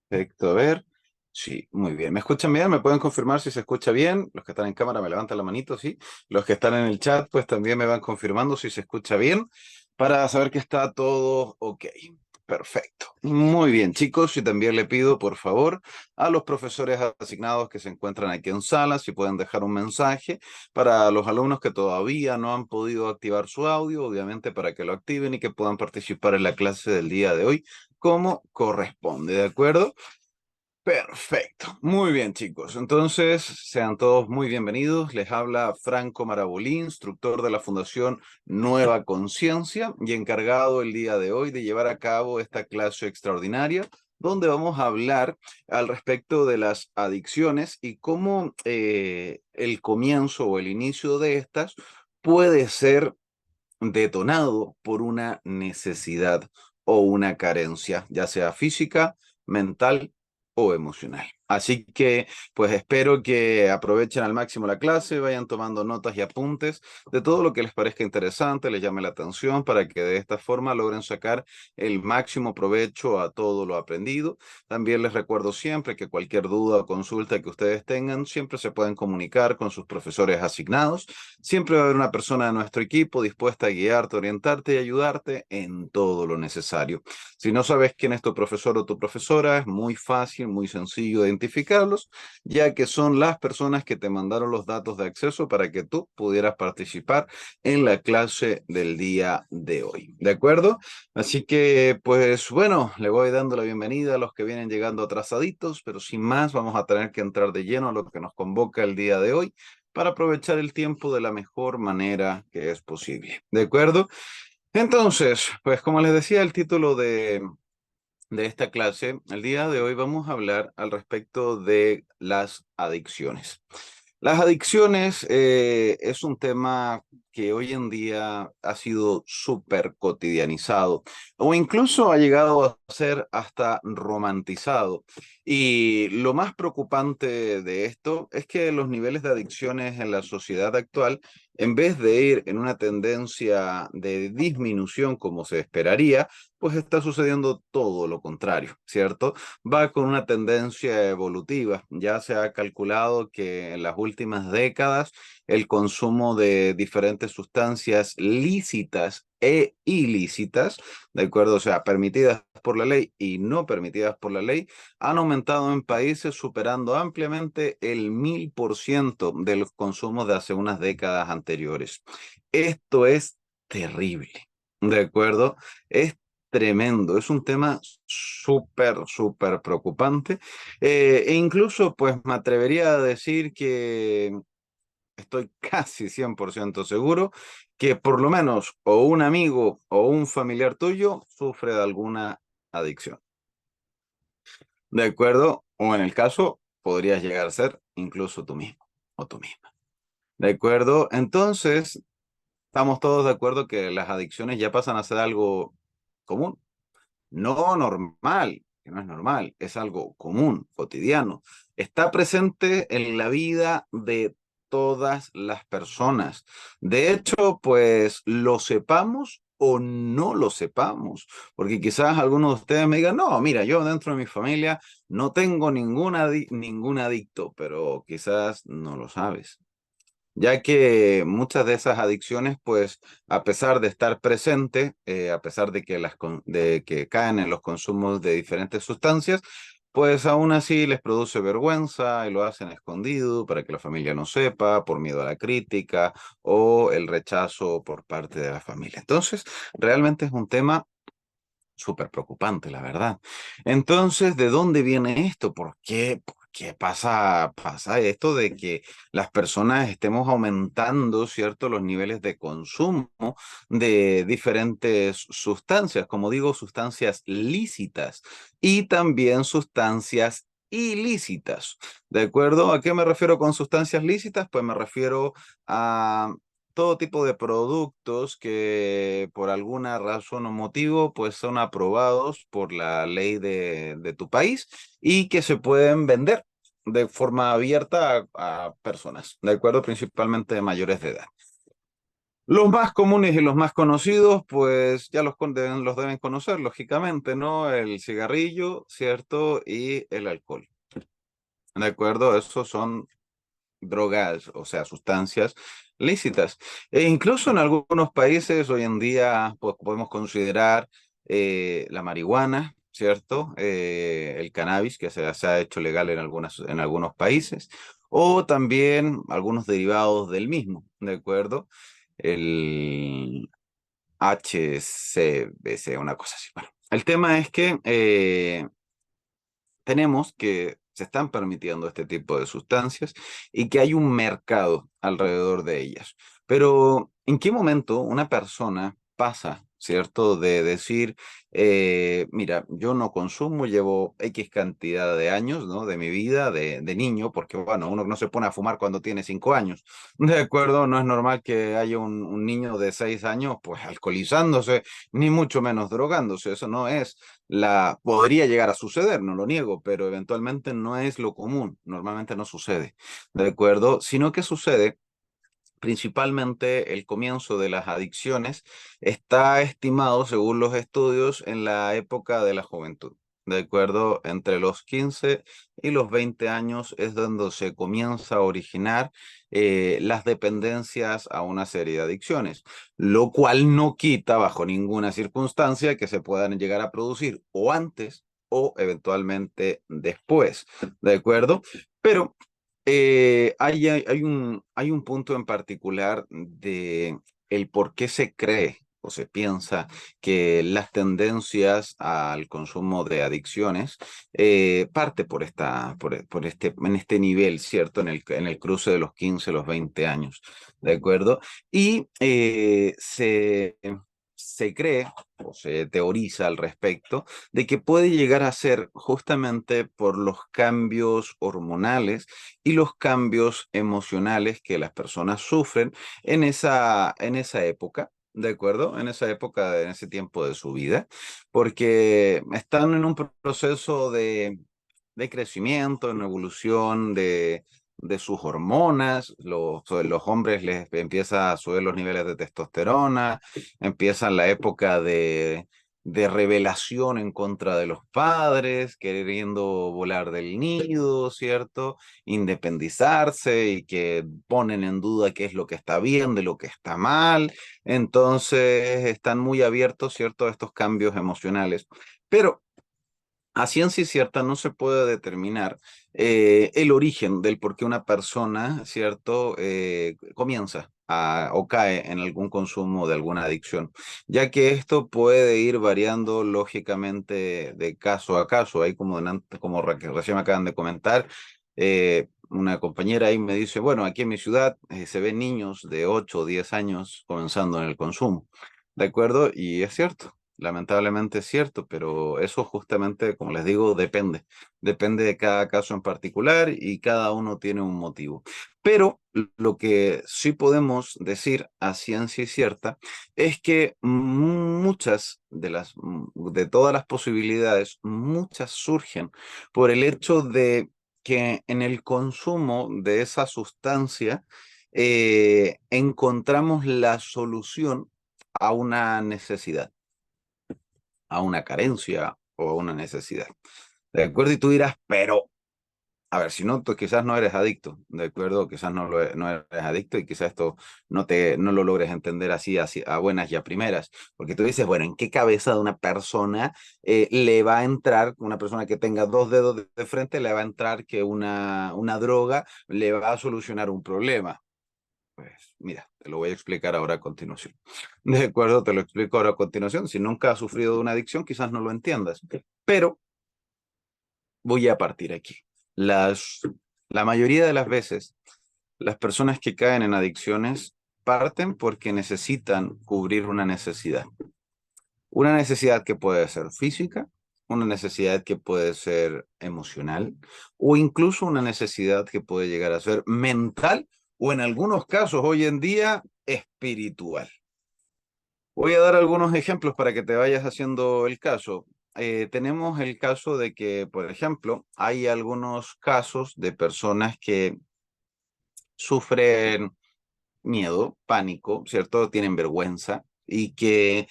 Perfecto, a ver. Sí, muy bien. ¿Me escuchan bien? ¿Me pueden confirmar si se escucha bien? Los que están en cámara me levantan la manito, sí. Los que están en el chat, pues también me van confirmando si se escucha bien para saber que está todo ok. Perfecto. Muy bien, chicos. Y también le pido, por favor, a los profesores asignados que se encuentran aquí en sala, si pueden dejar un mensaje para los alumnos que todavía no han podido activar su audio, obviamente para que lo activen y que puedan participar en la clase del día de hoy como corresponde, ¿de acuerdo? Perfecto. Muy bien, chicos. Entonces, sean todos muy bienvenidos. Les habla Franco Marabolí, instructor de la Fundación Nueva Conciencia y encargado el día de hoy de llevar a cabo esta clase extraordinaria donde vamos a hablar al respecto de las adicciones y cómo el comienzo o el inicio de estas puede ser detonado por una necesidad o una carencia, ya sea física, mental o emocional. Así que, pues espero que aprovechen al máximo la clase, vayan tomando notas y apuntes de todo lo que les parezca interesante, les llame la atención para que de esta forma logren sacar el máximo provecho a todo lo aprendido. También les recuerdo siempre que cualquier duda o consulta que ustedes tengan, siempre se pueden comunicar con sus profesores asignados. Siempre va a haber una persona de nuestro equipo dispuesta a guiarte, orientarte y ayudarte en todo lo necesario. Si no sabes quién es tu profesor o tu profesora, es muy fácil, muy sencillo identificarlos, ya que son las personas que te mandaron los datos de acceso para que tú pudieras participar en la clase del día de hoy. ¿De acuerdo? Así que, pues bueno, le voy dando la bienvenida a los que vienen llegando atrasaditos, pero sin más, vamos a tener que entrar de lleno a lo que nos convoca el día de hoy para aprovechar el tiempo de la mejor manera que es posible. ¿De acuerdo? Entonces, pues como les decía, el título de esta clase, el día de hoy vamos a hablar al respecto de las adicciones. Las adicciones es un tema que hoy en día ha sido súper cotidianizado o incluso ha llegado a ser hasta romantizado. Y lo más preocupante de esto es que los niveles de adicciones en la sociedad actual, en vez de ir en una tendencia de disminución como se esperaría, pues está sucediendo todo lo contrario, ¿cierto? Va con una tendencia evolutiva. Ya se ha calculado que en las últimas décadas el consumo de diferentes sustancias lícitas e ilícitas, ¿de acuerdo? O sea, permitidas por la ley y no permitidas por la ley, han aumentado en países superando ampliamente el 1000% de los consumos de hace unas décadas anteriores. Esto es terrible, ¿de acuerdo? Es tremendo, es un tema súper, súper preocupante. E incluso, pues me atrevería a decir que estoy casi 100% seguro que por lo menos o un amigo o un familiar tuyo sufre de alguna adicción. ¿De acuerdo? O en el caso, podrías llegar a ser incluso tú mismo o tú misma. ¿De acuerdo? Entonces, estamos todos de acuerdo que las adicciones ya pasan a ser algo común. No normal, que no es normal, es algo común, cotidiano. Está presente en la vida de todas las personas. De hecho, pues lo sepamos o no lo sepamos, porque quizás algunos de ustedes me digan, no, mira, yo dentro de mi familia no tengo ningún adicto, pero quizás no lo sabes, ya que muchas de esas adicciones, pues, a pesar de estar presentes, a pesar de que de que caen en los consumos de diferentes sustancias, pues aún así les produce vergüenza y lo hacen escondido para que la familia no sepa, por miedo a la crítica o el rechazo por parte de la familia. Entonces, realmente es un tema súper preocupante, la verdad. Entonces, ¿de dónde viene esto? ¿Por qué pasa esto de que las personas estemos aumentando, ¿cierto?, los niveles de consumo de diferentes sustancias, como digo, sustancias lícitas y también sustancias ilícitas. ¿De acuerdo? ¿A qué me refiero con sustancias lícitas? Pues me refiero a todo tipo de productos que por alguna razón o motivo pues son aprobados por la ley de tu país y que se pueden vender de forma abierta a personas, ¿de acuerdo? Principalmente mayores de edad. Los más comunes y los más conocidos, pues ya los deben conocer, lógicamente, ¿no? El cigarrillo, ¿cierto? Y el alcohol. ¿De acuerdo? Esos son drogas, o sea, sustancias lícitas. E incluso en algunos países hoy en día pues, podemos considerar la marihuana, ¿cierto? El cannabis, que se ha hecho legal en algunos países, o también algunos derivados del mismo, ¿de acuerdo? El HCBC, una cosa así. Bueno, el tema es que tenemos que se están permitiendo este tipo de sustancias y que hay un mercado alrededor de ellas. Pero, ¿en qué momento una persona pasa, cierto, de decir, mira, yo no consumo, llevo X cantidad de años, ¿no? De mi vida, de niño, porque, bueno, uno no se pone a fumar cuando tiene 5 años, ¿de acuerdo? No es normal que haya un niño de 6 años, pues, alcoholizándose, ni mucho menos drogándose, eso no es podría llegar a suceder, no lo niego, pero eventualmente no es lo común, normalmente no sucede, ¿de acuerdo? Sino que sucede principalmente el comienzo de las adicciones está estimado, según los estudios, en la época de la juventud. De acuerdo, entre los 15 y los 20 años es donde se comienza a originar las dependencias a una serie de adicciones, lo cual no quita bajo ninguna circunstancia que se puedan llegar a producir o antes o eventualmente después. ¿De acuerdo? Pero hay un punto en particular de el por qué se cree o se piensa que las tendencias al consumo de adicciones parte en este nivel, ¿cierto? En el cruce de los 15 los 20 años, ¿de acuerdo? Y se cree o se teoriza al respecto de que puede llegar a ser justamente por los cambios hormonales y los cambios emocionales que las personas sufren en esa época. ¿De acuerdo? En esa época, en ese tiempo de su vida, porque están en un proceso de crecimiento, en evolución de sus hormonas, los hombres les empieza a subir los niveles de testosterona, empiezan la época de revelación en contra de los padres, queriendo volar del nido, ¿cierto? Independizarse y que ponen en duda qué es lo que está bien, de lo que está mal. Entonces están muy abiertos, ¿cierto?, a estos cambios emocionales. Pero a ciencia cierta no se puede determinar el origen del por qué una persona, ¿cierto?, comienza o cae en algún consumo de alguna adicción, ya que esto puede ir variando lógicamente de caso a caso. Ahí que recién me acaban de comentar, una compañera ahí me dice, bueno, aquí en mi ciudad se ven niños de 8 o 10 años comenzando en el consumo, ¿de acuerdo? Y es cierto. Lamentablemente es cierto, pero eso justamente, como les digo, depende. Depende de cada caso en particular y cada uno tiene un motivo. Pero lo que sí podemos decir a ciencia cierta es que de todas las posibilidades, muchas surgen por el hecho de que en el consumo de esa sustancia encontramos la solución a una necesidad, a una carencia o a una necesidad. ¿De acuerdo? Y tú dirás, pero, a ver, si no, tú quizás no eres adicto, ¿de acuerdo? Quizás no eres adicto y quizás esto no lo logres entender así a buenas y a primeras. Porque tú dices, bueno, ¿en qué cabeza de una persona le va a entrar, una persona que tenga dos dedos de frente, le va a entrar que una droga le va a solucionar un problema? Pues mira, te lo voy a explicar ahora a continuación. De acuerdo, te lo explico ahora a continuación. Si nunca has sufrido de una adicción, quizás no lo entiendas, pero voy a partir aquí. Las, la mayoría de las veces, las personas que caen en adicciones parten porque necesitan cubrir una necesidad. Una necesidad que puede ser física, una necesidad que puede ser emocional o incluso una necesidad que puede llegar a ser mental o en algunos casos hoy en día espiritual. Voy a dar algunos ejemplos para que te vayas haciendo el caso. Tenemos el caso de que, por ejemplo, hay algunos casos de personas que sufren miedo, pánico, ¿cierto? Tienen vergüenza y que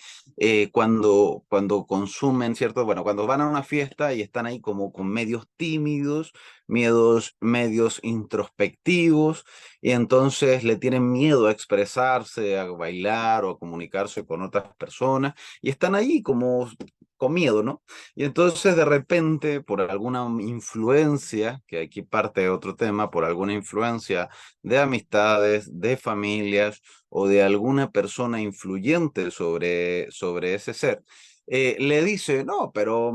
cuando consumen, ¿cierto? Bueno, cuando van a una fiesta y están ahí como con medios tímidos, medios introspectivos, y entonces le tienen miedo a expresarse, a bailar o a comunicarse con otras personas, y están ahí como con miedo, ¿no? Y entonces de repente, por alguna influencia, que aquí parte de otro tema, por alguna influencia de amistades, de familias o de alguna persona influyente sobre ese ser, le dice, no, pero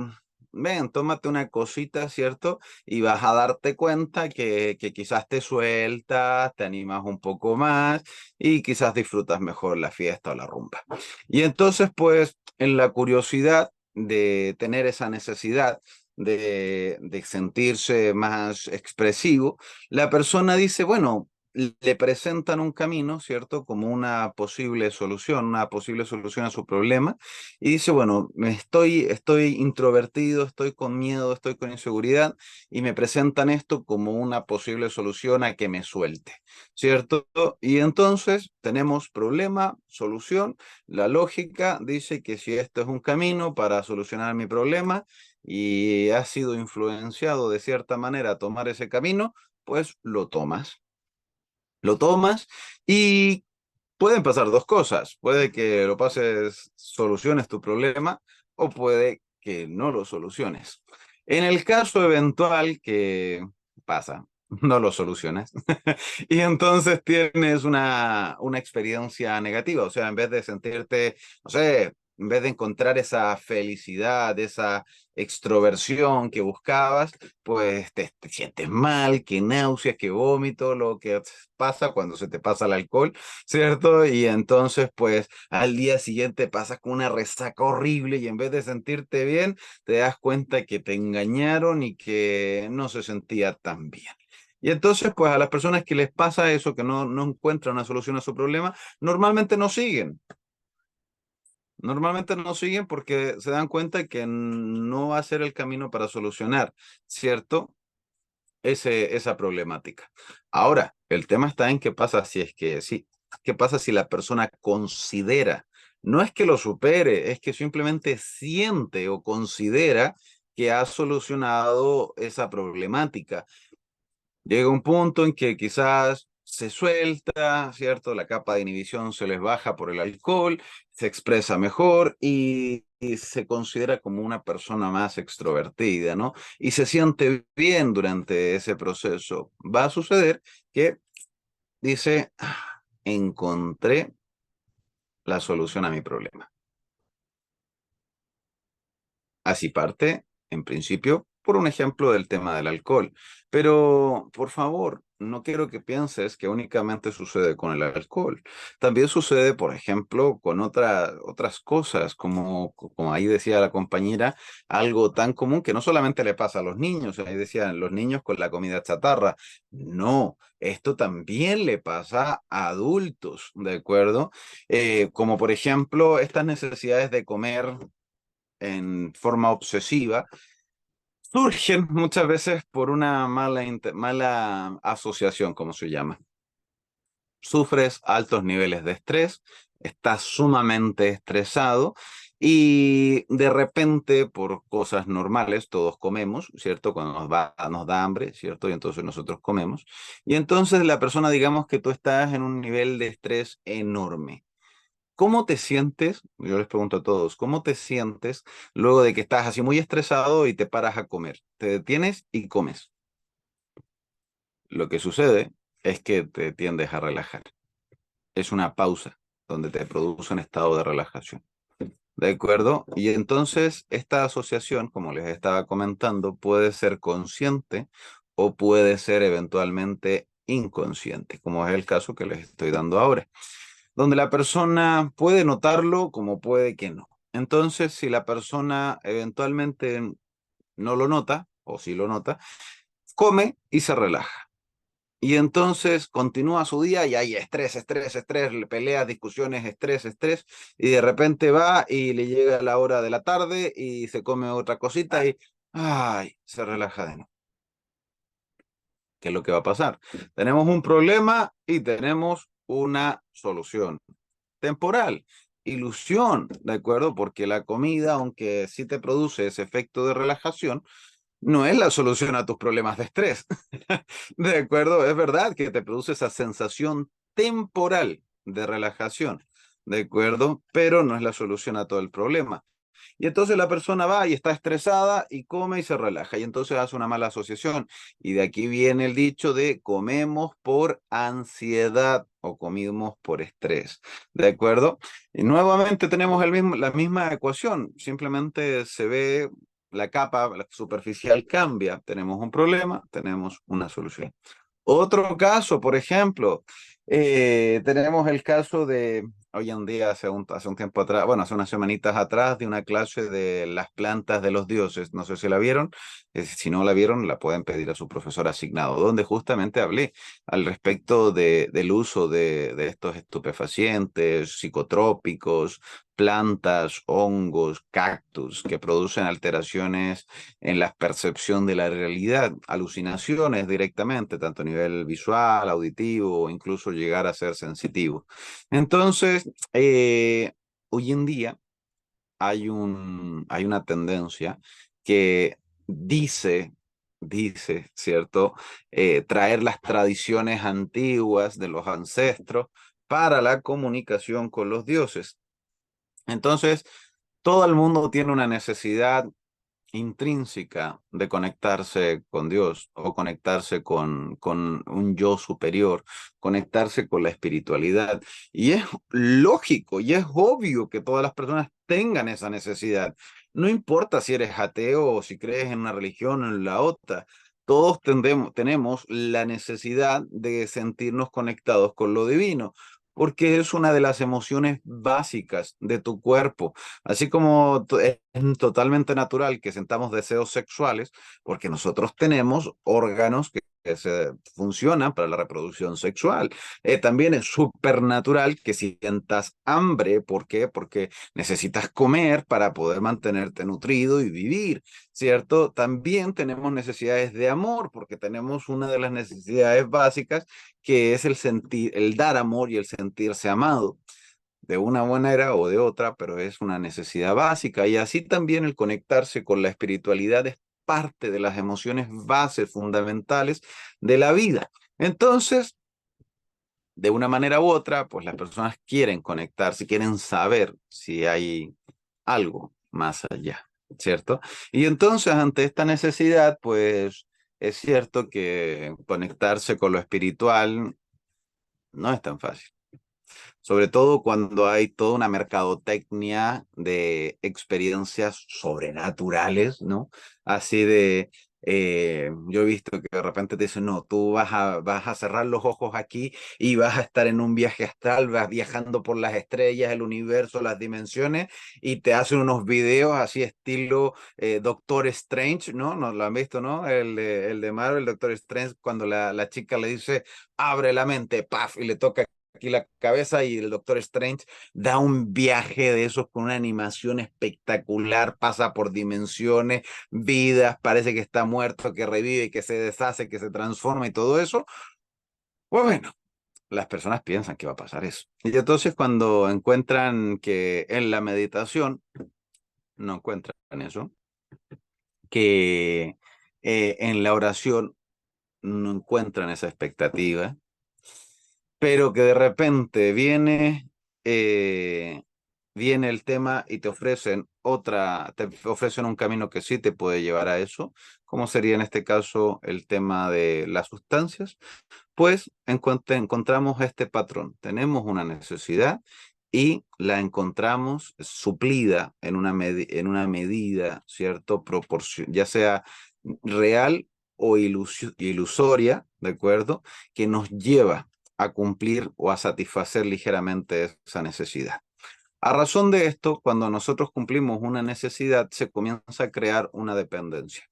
ven, tómate una cosita, ¿cierto? Y vas a darte cuenta que quizás te sueltas, te animas un poco más y quizás disfrutas mejor la fiesta o la rumba. Y entonces, pues, en la curiosidad de tener esa necesidad de sentirse más expresivo, la persona dice, bueno, le presentan un camino, ¿cierto? Como una posible solución a su problema, y dice, bueno, estoy introvertido, estoy con miedo, estoy con inseguridad, y me presentan esto como una posible solución a que me suelte, ¿cierto? Y entonces tenemos problema, solución. La lógica dice que si esto es un camino para solucionar mi problema y has sido influenciado de cierta manera a tomar ese camino, pues lo tomas. Lo tomas y pueden pasar dos cosas. Puede que lo pases, soluciones tu problema o puede que no lo soluciones. En el caso eventual que pasa, no lo solucionas. Y entonces tienes una experiencia negativa. O sea, en vez de sentirte, no sé, en vez de encontrar esa felicidad, esa extroversión que buscabas, pues te sientes mal, que náuseas, que vómito, lo que pasa cuando se te pasa el alcohol, ¿cierto? Y entonces, pues al día siguiente pasas con una resaca horrible y en vez de sentirte bien, te das cuenta que te engañaron y que no se sentía tan bien. Y entonces, pues a las personas que les pasa eso, que no encuentran una solución a su problema, normalmente no siguen. Normalmente no siguen porque se dan cuenta que no va a ser el camino para solucionar, ¿cierto? Esa problemática. Ahora, el tema está en qué pasa si es que sí, qué pasa si la persona considera, no es que lo supere, es que simplemente siente o considera que ha solucionado esa problemática. Llega un punto en que quizás se suelta, ¿cierto? La capa de inhibición se les baja por el alcohol, se expresa mejor y se considera como una persona más extrovertida, ¿no? Y se siente bien durante ese proceso. Va a suceder que dice, "Ah, encontré la solución a mi problema". Así parte, en principio, por un ejemplo del tema del alcohol. Pero, por favor, no quiero que pienses que únicamente sucede con el alcohol. También sucede, por ejemplo, con otras cosas, como ahí decía la compañera, algo tan común que no solamente le pasa a los niños, ahí decían los niños con la comida chatarra. No, esto también le pasa a adultos, ¿de acuerdo? Como por ejemplo, estas necesidades de comer en forma obsesiva, surgen muchas veces por una mala asociación, como se llama. Sufres altos niveles de estrés, estás sumamente estresado y de repente por cosas normales todos comemos, ¿cierto? Cuando nos da hambre, ¿cierto? Y entonces nosotros comemos. Y entonces la persona, digamos que tú estás en un nivel de estrés enorme. ¿Cómo te sientes? Yo les pregunto a todos, ¿cómo te sientes luego de que estás así muy estresado y te paras a comer? Te detienes y comes. Lo que sucede es que te tiendes a relajar. Es una pausa donde te produce un estado de relajación. ¿De acuerdo? Y entonces esta asociación, como les estaba comentando, puede ser consciente o puede ser eventualmente inconsciente, como es el caso que les estoy dando ahora, donde la persona puede notarlo como puede que no. Entonces, si la persona eventualmente no lo nota, o si lo nota, come y se relaja. Y entonces continúa su día y hay estrés, estrés, estrés, peleas, discusiones, estrés, estrés, y de repente va y le llega la hora de la tarde y se come otra cosita y, ay, se relaja de nuevo. ¿Qué es lo que va a pasar? Tenemos un problema y tenemos una solución temporal, ilusión, ¿de acuerdo? Porque la comida, aunque sí te produce ese efecto de relajación, no es la solución a tus problemas de estrés. ¿De acuerdo? Es verdad que te produce esa sensación temporal de relajación, ¿de acuerdo? Pero no es la solución a todo el problema. Y entonces la persona va y está estresada y come y se relaja. Y entonces hace una mala asociación. Y de aquí viene el dicho de comemos por ansiedad o comimos por estrés. ¿De acuerdo? Y nuevamente tenemos la misma ecuación. Simplemente se ve la capa, la superficial cambia. Tenemos un problema, tenemos una solución. Otro caso, por ejemplo, tenemos el caso de hoy en día, hace un tiempo atrás, bueno, hace unas semanitas atrás, de una clase de las plantas de los dioses. No sé si la vieron. Si no la vieron, la pueden pedir a su profesor asignado, donde justamente hablé al respecto del uso de estos estupefacientes, psicotrópicos, plantas, hongos, cactus, que producen alteraciones en la percepción de la realidad, alucinaciones directamente, tanto a nivel visual, auditivo, o incluso llegar a ser sensitivo. Entonces, hoy en día hay una tendencia que dice, ¿cierto? Traer las tradiciones antiguas de los ancestros para la comunicación con los dioses. Entonces, todo el mundo tiene una necesidad intrínseca de conectarse con Dios o conectarse con un yo superior, conectarse con la espiritualidad. Y es lógico y es obvio que todas las personas tengan esa necesidad. No importa si eres ateo o si crees en una religión o en la otra. Todos tenemos la necesidad de sentirnos conectados con lo divino, porque es una de las emociones básicas de tu cuerpo. Así como es totalmente natural que sentamos deseos sexuales, porque nosotros tenemos órganos que se funcionan para la reproducción sexual. También es súper natural que sientas hambre. ¿Por qué? Porque necesitas comer para poder mantenerte nutrido y vivir, ¿cierto? También tenemos necesidades de amor, porque tenemos una de las necesidades básicas, que es el sentir, el dar amor y el sentirse amado de una manera o de otra, pero es una necesidad básica. Y así también el conectarse con la espiritualidad es parte de las emociones bases fundamentales de la vida. Entonces, de una manera u otra, pues las personas quieren conectarse, quieren saber si hay algo más allá, ¿cierto? Y entonces, ante esta necesidad, pues es cierto que conectarse con lo espiritual no es tan fácil, sobre todo cuando hay toda una mercadotecnia de experiencias sobrenaturales, ¿no? Así de, yo he visto que de repente te dicen, no, tú vas a cerrar los ojos aquí y vas a estar en un viaje astral, vas viajando por las estrellas, el universo, las dimensiones, y te hacen unos videos así estilo Doctor Strange, ¿no? ¿No lo han visto, no? El de Marvel, Doctor Strange, cuando la chica le dice, abre la mente, paf, y le toca aquí la cabeza, y el Doctor Strange da un viaje de esos con una animación espectacular, pasa por dimensiones, vidas, parece que está muerto, que revive, que se deshace, que se transforma y todo eso. Pues bueno, las personas piensan que va a pasar eso. Y entonces cuando encuentran que en la meditación no encuentran eso, que en la oración no encuentran esa expectativa, pero que de repente viene el tema y te ofrecen un camino que sí te puede llevar a eso, como sería en este caso el tema de las sustancias. Pues encontramos este patrón. Tenemos una necesidad y la encontramos suplida en una medida, ¿cierto? Ya sea real o ilusoria, ¿de acuerdo? Que nos lleva a cumplir o a satisfacer ligeramente esa necesidad. A razón de esto, cuando nosotros cumplimos una necesidad, se comienza a crear una dependencia.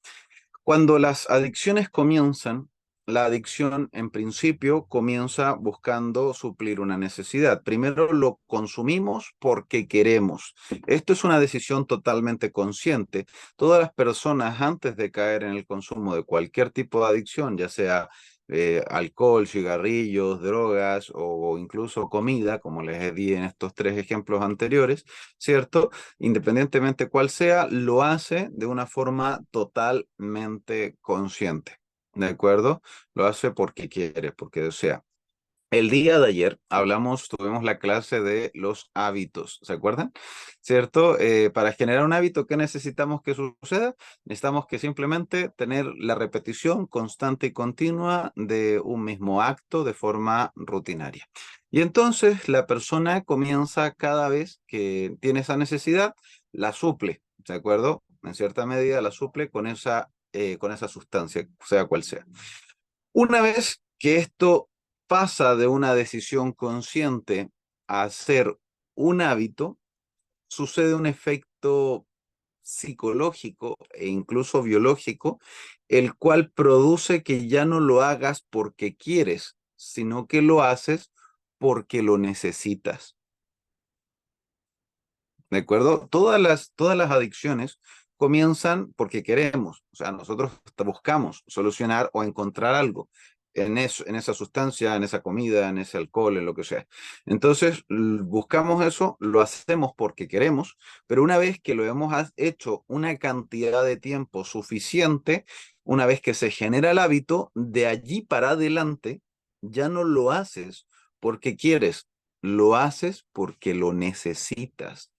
Cuando las adicciones comienzan, la adicción en principio comienza buscando suplir una necesidad. Primero lo consumimos porque queremos. Esto es una decisión totalmente consciente. Todas las personas, antes de caer en el consumo de cualquier tipo de adicción, ya sea alcohol, cigarrillos, drogas o incluso comida, como les di en estos tres ejemplos anteriores, ¿cierto? Independientemente cuál sea, lo hace de una forma totalmente consciente, ¿de acuerdo? Lo hace porque quiere, porque desea. El día de ayer tuvimos la clase de los hábitos, ¿se acuerdan? ¿Cierto? Para generar un hábito, ¿qué necesitamos que suceda? Necesitamos que simplemente tener la repetición constante y continua de un mismo acto de forma rutinaria. Y entonces la persona comienza cada vez que tiene esa necesidad, la suple, ¿de acuerdo? En cierta medida la suple con esa sustancia, sea cual sea. Una vez que esto pasa de una decisión consciente a ser un hábito, sucede un efecto psicológico e incluso biológico, el cual produce que ya no lo hagas porque quieres, sino que lo haces porque lo necesitas. ¿De acuerdo? Todas las adicciones comienzan porque queremos, o sea, nosotros buscamos solucionar o encontrar algo en eso, en esa sustancia, en esa comida, en ese alcohol, en lo que sea. Entonces, buscamos eso, lo hacemos porque queremos, pero una vez que lo hemos hecho una cantidad de tiempo suficiente, una vez que se genera el hábito, de allí para adelante, ya no lo haces porque quieres, lo haces porque lo necesitas.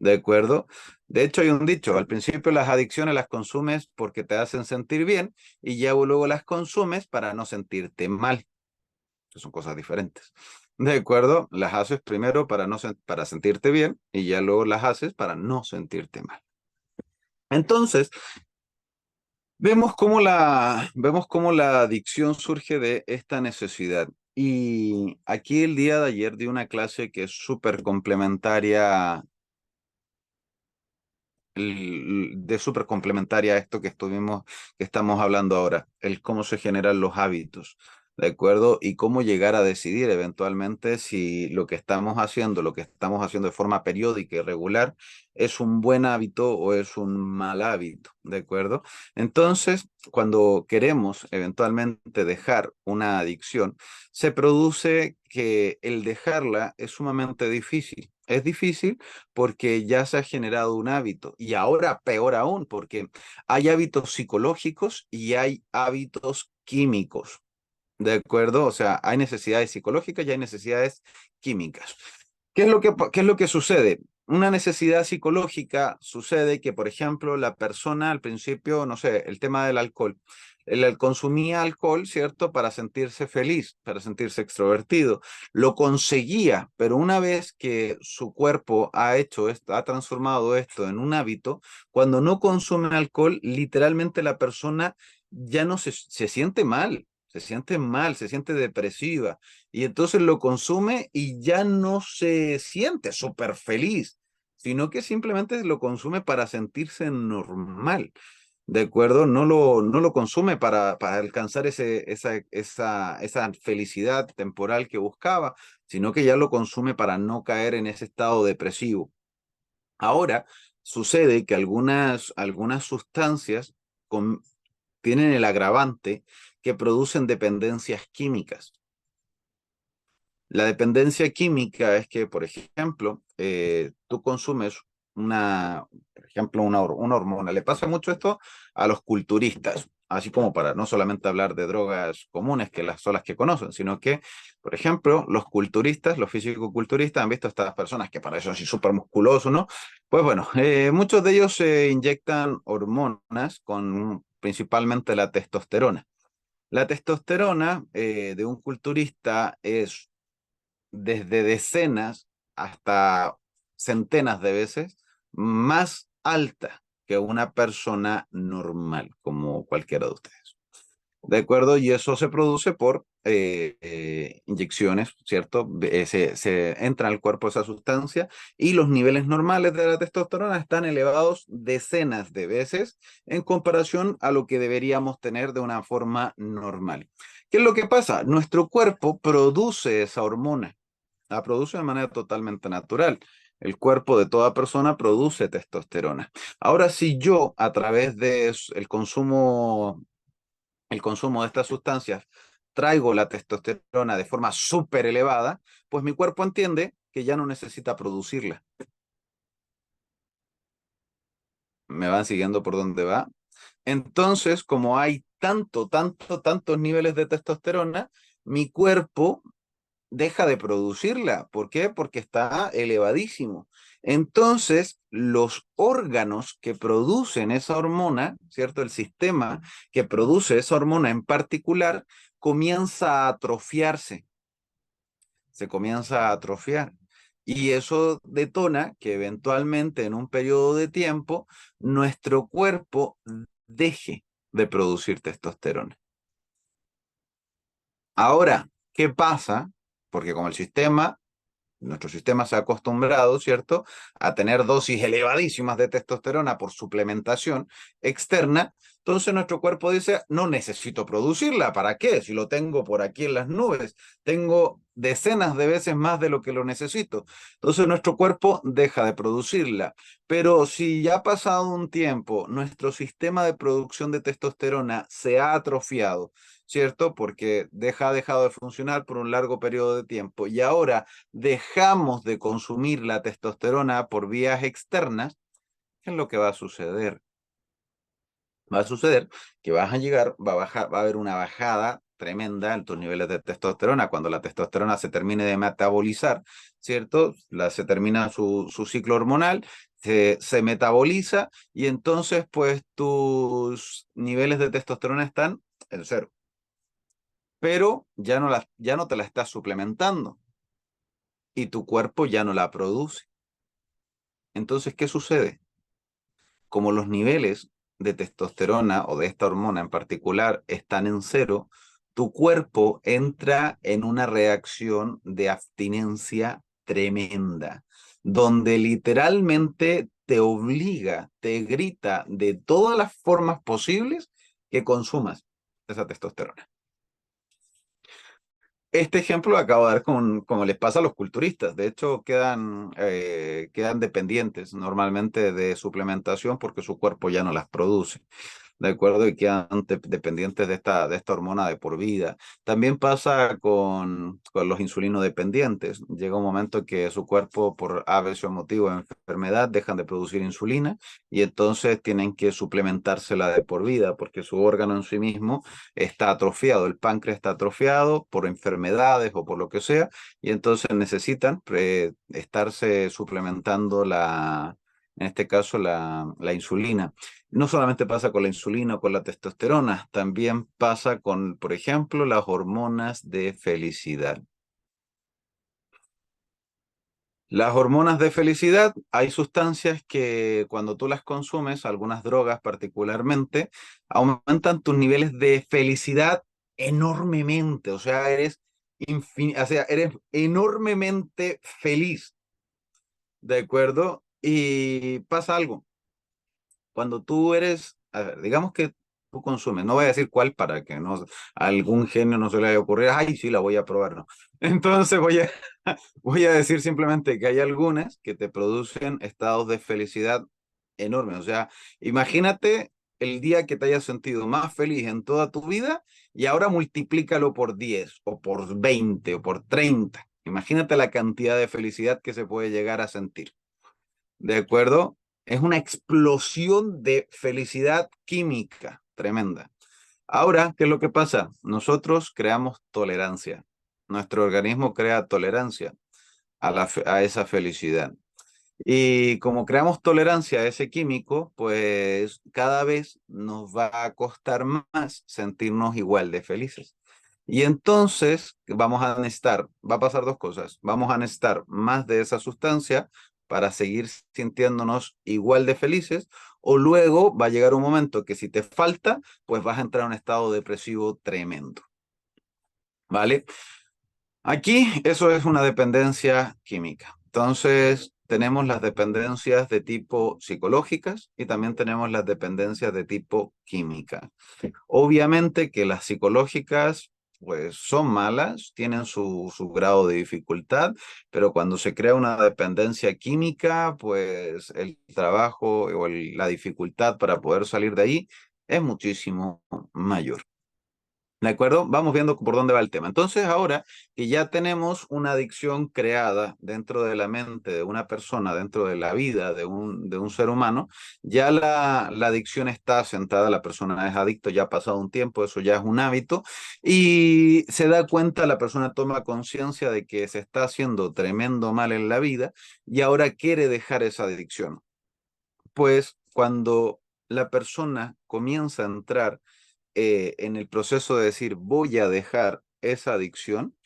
¿De acuerdo? De hecho, hay un dicho, al principio las adicciones las consumes porque te hacen sentir bien y ya luego las consumes para no sentirte mal, que son cosas diferentes. ¿De acuerdo? Las haces primero para sentirte bien y ya luego las haces para no sentirte mal. Entonces, vemos cómo la adicción surge de esta necesidad. Y aquí el día de ayer di una clase que es súper complementaria de súper complementaria a esto que estamos hablando ahora, el cómo se generan los hábitos, ¿de acuerdo? Y cómo llegar a decidir eventualmente si lo que estamos haciendo de forma periódica y regular, es un buen hábito o es un mal hábito, ¿de acuerdo? Entonces, cuando queremos eventualmente dejar una adicción, se produce que el dejarla es sumamente difícil. Es difícil porque ya se ha generado un hábito y ahora peor aún porque hay hábitos psicológicos y hay hábitos químicos, ¿de acuerdo? O sea, hay necesidades psicológicas y hay necesidades químicas. ¿Qué es lo que sucede? Una necesidad psicológica sucede que, por ejemplo, la persona al principio, no sé, el tema del alcohol, él consumía alcohol, ¿cierto? Para sentirse feliz, para sentirse extrovertido. Lo conseguía, pero una vez que su cuerpo ha hecho esto, ha transformado esto en un hábito, cuando no consume alcohol, literalmente la persona ya no se siente mal. Se siente mal, se siente depresiva, y entonces lo consume y ya no se siente súper feliz, sino que simplemente lo consume para sentirse normal, ¿de acuerdo? No lo consume para alcanzar esa felicidad temporal que buscaba, sino que ya lo consume para no caer en ese estado depresivo. Ahora, sucede que algunas sustancias con- tienen el agravante que producen dependencias químicas. La dependencia química es que, por ejemplo, tú consumes por ejemplo, una hormona. Le pasa mucho esto a los culturistas, así como para no solamente hablar de drogas comunes, que son las que conocen, sino que, por ejemplo, los culturistas, los físico-culturistas han visto a estas personas que para eso así súper musculosos, ¿no? Pues bueno, muchos de ellos se inyectan hormonas con principalmente la testosterona. La testosterona de un culturista es desde decenas hasta centenas de veces más alta que una persona normal, como cualquiera de ustedes. ¿De acuerdo? Y eso se produce por inyecciones, ¿cierto? Se entra al cuerpo esa sustancia y los niveles normales de la testosterona están elevados decenas de veces en comparación a lo que deberíamos tener de una forma normal. ¿Qué es lo que pasa? Nuestro cuerpo produce esa hormona, la produce de manera totalmente natural. El cuerpo de toda persona produce testosterona. Ahora, si yo, a través del consumo el consumo de estas sustancias, traigo la testosterona de forma súper elevada, pues mi cuerpo entiende que ya no necesita producirla. ¿Me van siguiendo por dónde va? Entonces, como hay tantos niveles de testosterona, mi cuerpo deja de producirla. ¿Por qué? Porque está elevadísimo. Entonces, los órganos que producen esa hormona, ¿cierto? El sistema que produce esa hormona en particular, comienza a atrofiarse, se comienza a atrofiar. Y eso detona que eventualmente en un periodo de tiempo nuestro cuerpo deje de producir testosterona. Ahora, ¿qué pasa? Porque como nuestro sistema se ha acostumbrado, ¿cierto?, a tener dosis elevadísimas de testosterona por suplementación externa. Entonces nuestro cuerpo dice, no necesito producirla, ¿para qué? Si lo tengo por aquí en las nubes, tengo decenas de veces más de lo que lo necesito. Entonces nuestro cuerpo deja de producirla. Pero si ya ha pasado un tiempo, nuestro sistema de producción de testosterona se ha atrofiado, ¿cierto? Porque ha dejado de funcionar por un largo periodo de tiempo y ahora dejamos de consumir la testosterona por vías externas, ¿qué es lo que va a suceder? Va a suceder que vas a llegar, va a bajar, va a haber una bajada tremenda en tus niveles de testosterona cuando la testosterona se termine de metabolizar, ¿cierto? Se termina su ciclo hormonal, se metaboliza y entonces pues tus niveles de testosterona están en cero, pero ya no te la estás suplementando y tu cuerpo ya no la produce. Entonces, ¿qué sucede? Como los niveles de testosterona o de esta hormona en particular están en cero, tu cuerpo entra en una reacción de abstinencia tremenda, donde literalmente te obliga, te grita de todas las formas posibles que consumas esa testosterona. Este ejemplo lo acabo de dar como les pasa a los culturistas. De hecho, quedan dependientes normalmente de suplementación porque su cuerpo ya no las produce. ¿De acuerdo? Y quedan dependientes de esta hormona de por vida. También pasa con los insulinodependientes. Llega un momento que su cuerpo, por a veces motivo de enfermedad, dejan de producir insulina y entonces tienen que suplementársela de por vida porque su órgano en sí mismo está atrofiado. El páncreas está atrofiado por enfermedades o por lo que sea y entonces necesitan estarse suplementando en este caso, la insulina. No solamente pasa con la insulina o con la testosterona, también pasa con, por ejemplo, las hormonas de felicidad. Las hormonas de felicidad, hay sustancias que cuando tú las consumes, algunas drogas particularmente, aumentan tus niveles de felicidad enormemente. O sea, o sea, eres enormemente feliz, ¿de acuerdo? Y pasa algo. Cuando tú eres, a ver, digamos que tú consumes, no voy a decir cuál para que no a algún genio no se le vaya a ocurrir, ay, sí, la voy a probar, no. Entonces voy a decir simplemente que hay algunas que te producen estados de felicidad enormes. O sea, imagínate el día que te hayas sentido más feliz en toda tu vida y ahora multiplícalo por 10 o por 20 o por 30. Imagínate la cantidad de felicidad que se puede llegar a sentir. ¿De acuerdo? Es una explosión de felicidad química tremenda. Ahora, ¿qué es lo que pasa? Nosotros creamos tolerancia. Nuestro organismo crea tolerancia a esa felicidad. Y como creamos tolerancia a ese químico, pues cada vez nos va a costar más sentirnos igual de felices. Y entonces va a pasar dos cosas. Vamos a necesitar más de esa sustancia para seguir sintiéndonos igual de felices, o luego va a llegar un momento que si te falta, pues vas a entrar en un estado depresivo tremendo. ¿Vale? Aquí eso es una dependencia química. Entonces, tenemos las dependencias de tipo psicológicas y también tenemos las dependencias de tipo química. Obviamente que las psicológicas, pues son malas, tienen su grado de dificultad, pero cuando se crea una dependencia química, pues el trabajo o la dificultad para poder salir de ahí es muchísimo mayor. ¿De acuerdo? Vamos viendo por dónde va el tema. Entonces, ahora que ya tenemos una adicción creada dentro de la mente de una persona, dentro de la vida de un ser humano, ya la adicción está asentada, la persona es adicto, ya ha pasado un tiempo, eso ya es un hábito, y se da cuenta, la persona toma conciencia de que se está haciendo tremendo mal en la vida y ahora quiere dejar esa adicción. Pues cuando la persona comienza a entrar en el proceso de decir voy a dejar esa adicción,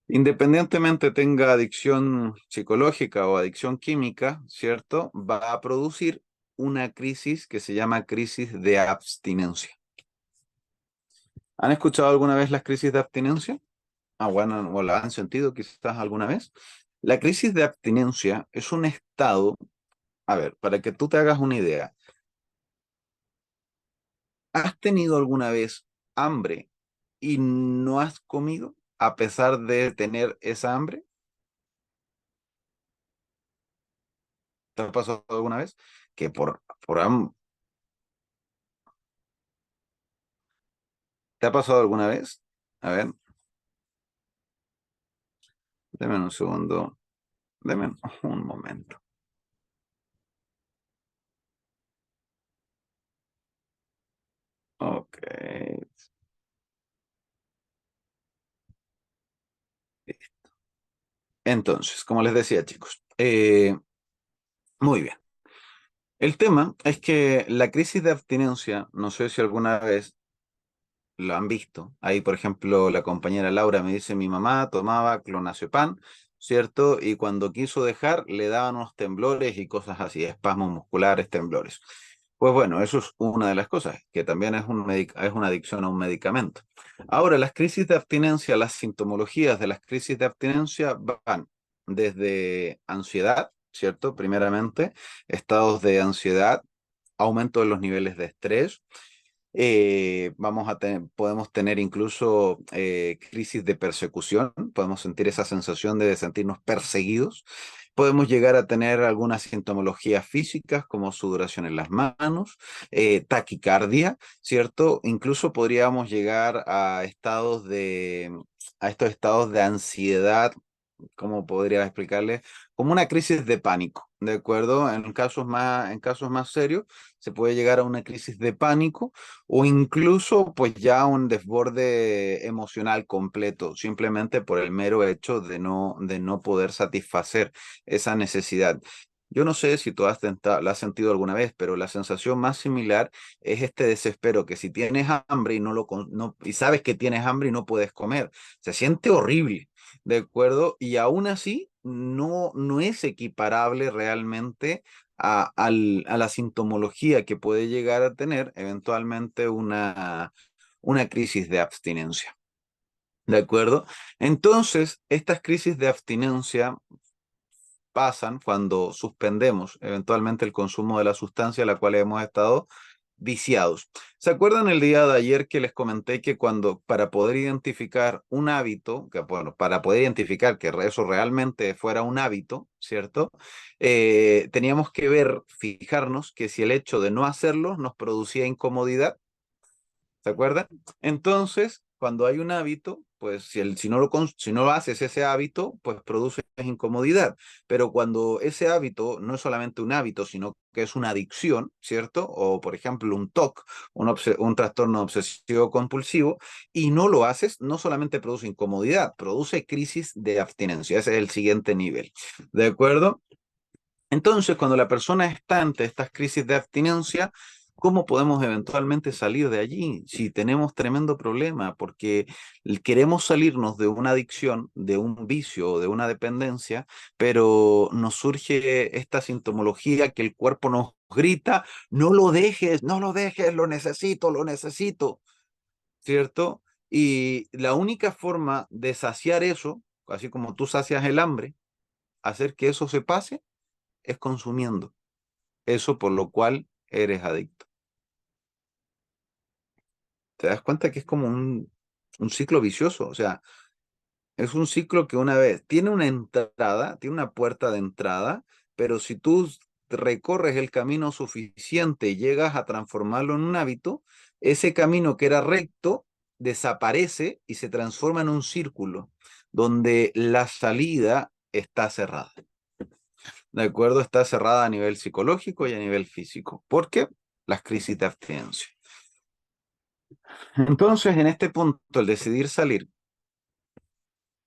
independientemente tenga adicción psicológica o adicción química, ¿cierto? Va a producir una crisis que se llama crisis de abstinencia. ¿Han escuchado alguna vez las crisis de abstinencia? Ah, bueno, o la han sentido quizás alguna vez. La crisis de abstinencia es un estado, a ver, para que tú te hagas una idea, ¿has tenido alguna vez hambre y no has comido a pesar de tener esa hambre? ¿Te ha pasado alguna vez? Que ¿te ha pasado alguna vez? A ver, deme un segundo, deme un momento. Ok. Entonces, como les decía, chicos, muy bien. El tema es que la crisis de abstinencia, no sé si alguna vez lo han visto. Ahí, por ejemplo, la compañera Laura me dice, mi mamá tomaba clonazepam, ¿cierto? Y cuando quiso dejar, le daban unos temblores y cosas así, espasmos musculares, temblores. Pues bueno, eso es una de las cosas, que también es es una adicción a un medicamento. Ahora, las crisis de abstinencia, las sintomologías de las crisis de abstinencia van desde ansiedad, ¿cierto? Primeramente, estados de ansiedad, aumento de los niveles de estrés, podemos tener incluso crisis de persecución, podemos sentir esa sensación de sentirnos perseguidos, podemos llegar a tener algunas sintomologías físicas como sudoración en las manos, taquicardia, ¿cierto? Incluso podríamos llegar a estos estados de ansiedad. ¿Cómo podría explicarles? Como una crisis de pánico, ¿de acuerdo? En casos más serios se puede llegar a una crisis de pánico o incluso pues ya un desborde emocional completo, simplemente por el mero hecho de no poder satisfacer esa necesidad. Yo no sé si tú la has sentido alguna vez, pero la sensación más similar es este desespero que si tienes hambre y y sabes que tienes hambre y no puedes comer, se siente horrible. ¿De acuerdo? Y aún así no es equiparable realmente a la sintomología que puede llegar a tener eventualmente una crisis de abstinencia. ¿De acuerdo? Entonces, estas crisis de abstinencia pasan cuando suspendemos eventualmente el consumo de la sustancia a la cual hemos estado viciados. ¿Se acuerdan el día de ayer que les comenté que cuando para poder identificar un hábito, que bueno, para poder identificar que eso realmente fuera un hábito, ¿cierto? Teníamos que fijarnos que si el hecho de no hacerlo nos producía incomodidad. ¿Se acuerdan? Entonces, cuando hay un hábito, pues si no lo haces ese hábito, pues produce incomodidad. Pero cuando ese hábito no es solamente un hábito, sino que es una adicción, ¿cierto? O, por ejemplo, un TOC, un trastorno obsesivo compulsivo, y no lo haces, no solamente produce incomodidad, produce crisis de abstinencia. Ese es el siguiente nivel. ¿De acuerdo? Entonces, cuando la persona está ante estas crisis de abstinencia, ¿cómo podemos eventualmente salir de allí si tenemos tremendo problema? Porque queremos salirnos de una adicción, de un vicio o de una dependencia, pero nos surge esta sintomología que el cuerpo nos grita, no lo dejes, no lo dejes, lo necesito, ¿cierto? Y la única forma de saciar eso, así como tú sacias el hambre, hacer que eso se pase, es consumiendo eso por lo cual eres adicto. ¿Te das cuenta que es como un ciclo vicioso? O sea, es un ciclo que una vez tiene una entrada, tiene una puerta de entrada, pero si tú recorres el camino suficiente y llegas a transformarlo en un hábito, ese camino que era recto desaparece y se transforma en un círculo donde la salida está cerrada. ¿De acuerdo? Está cerrada a nivel psicológico y a nivel físico. ¿Por qué? Las crisis de abstinencia. Entonces, en este punto, el decidir salir,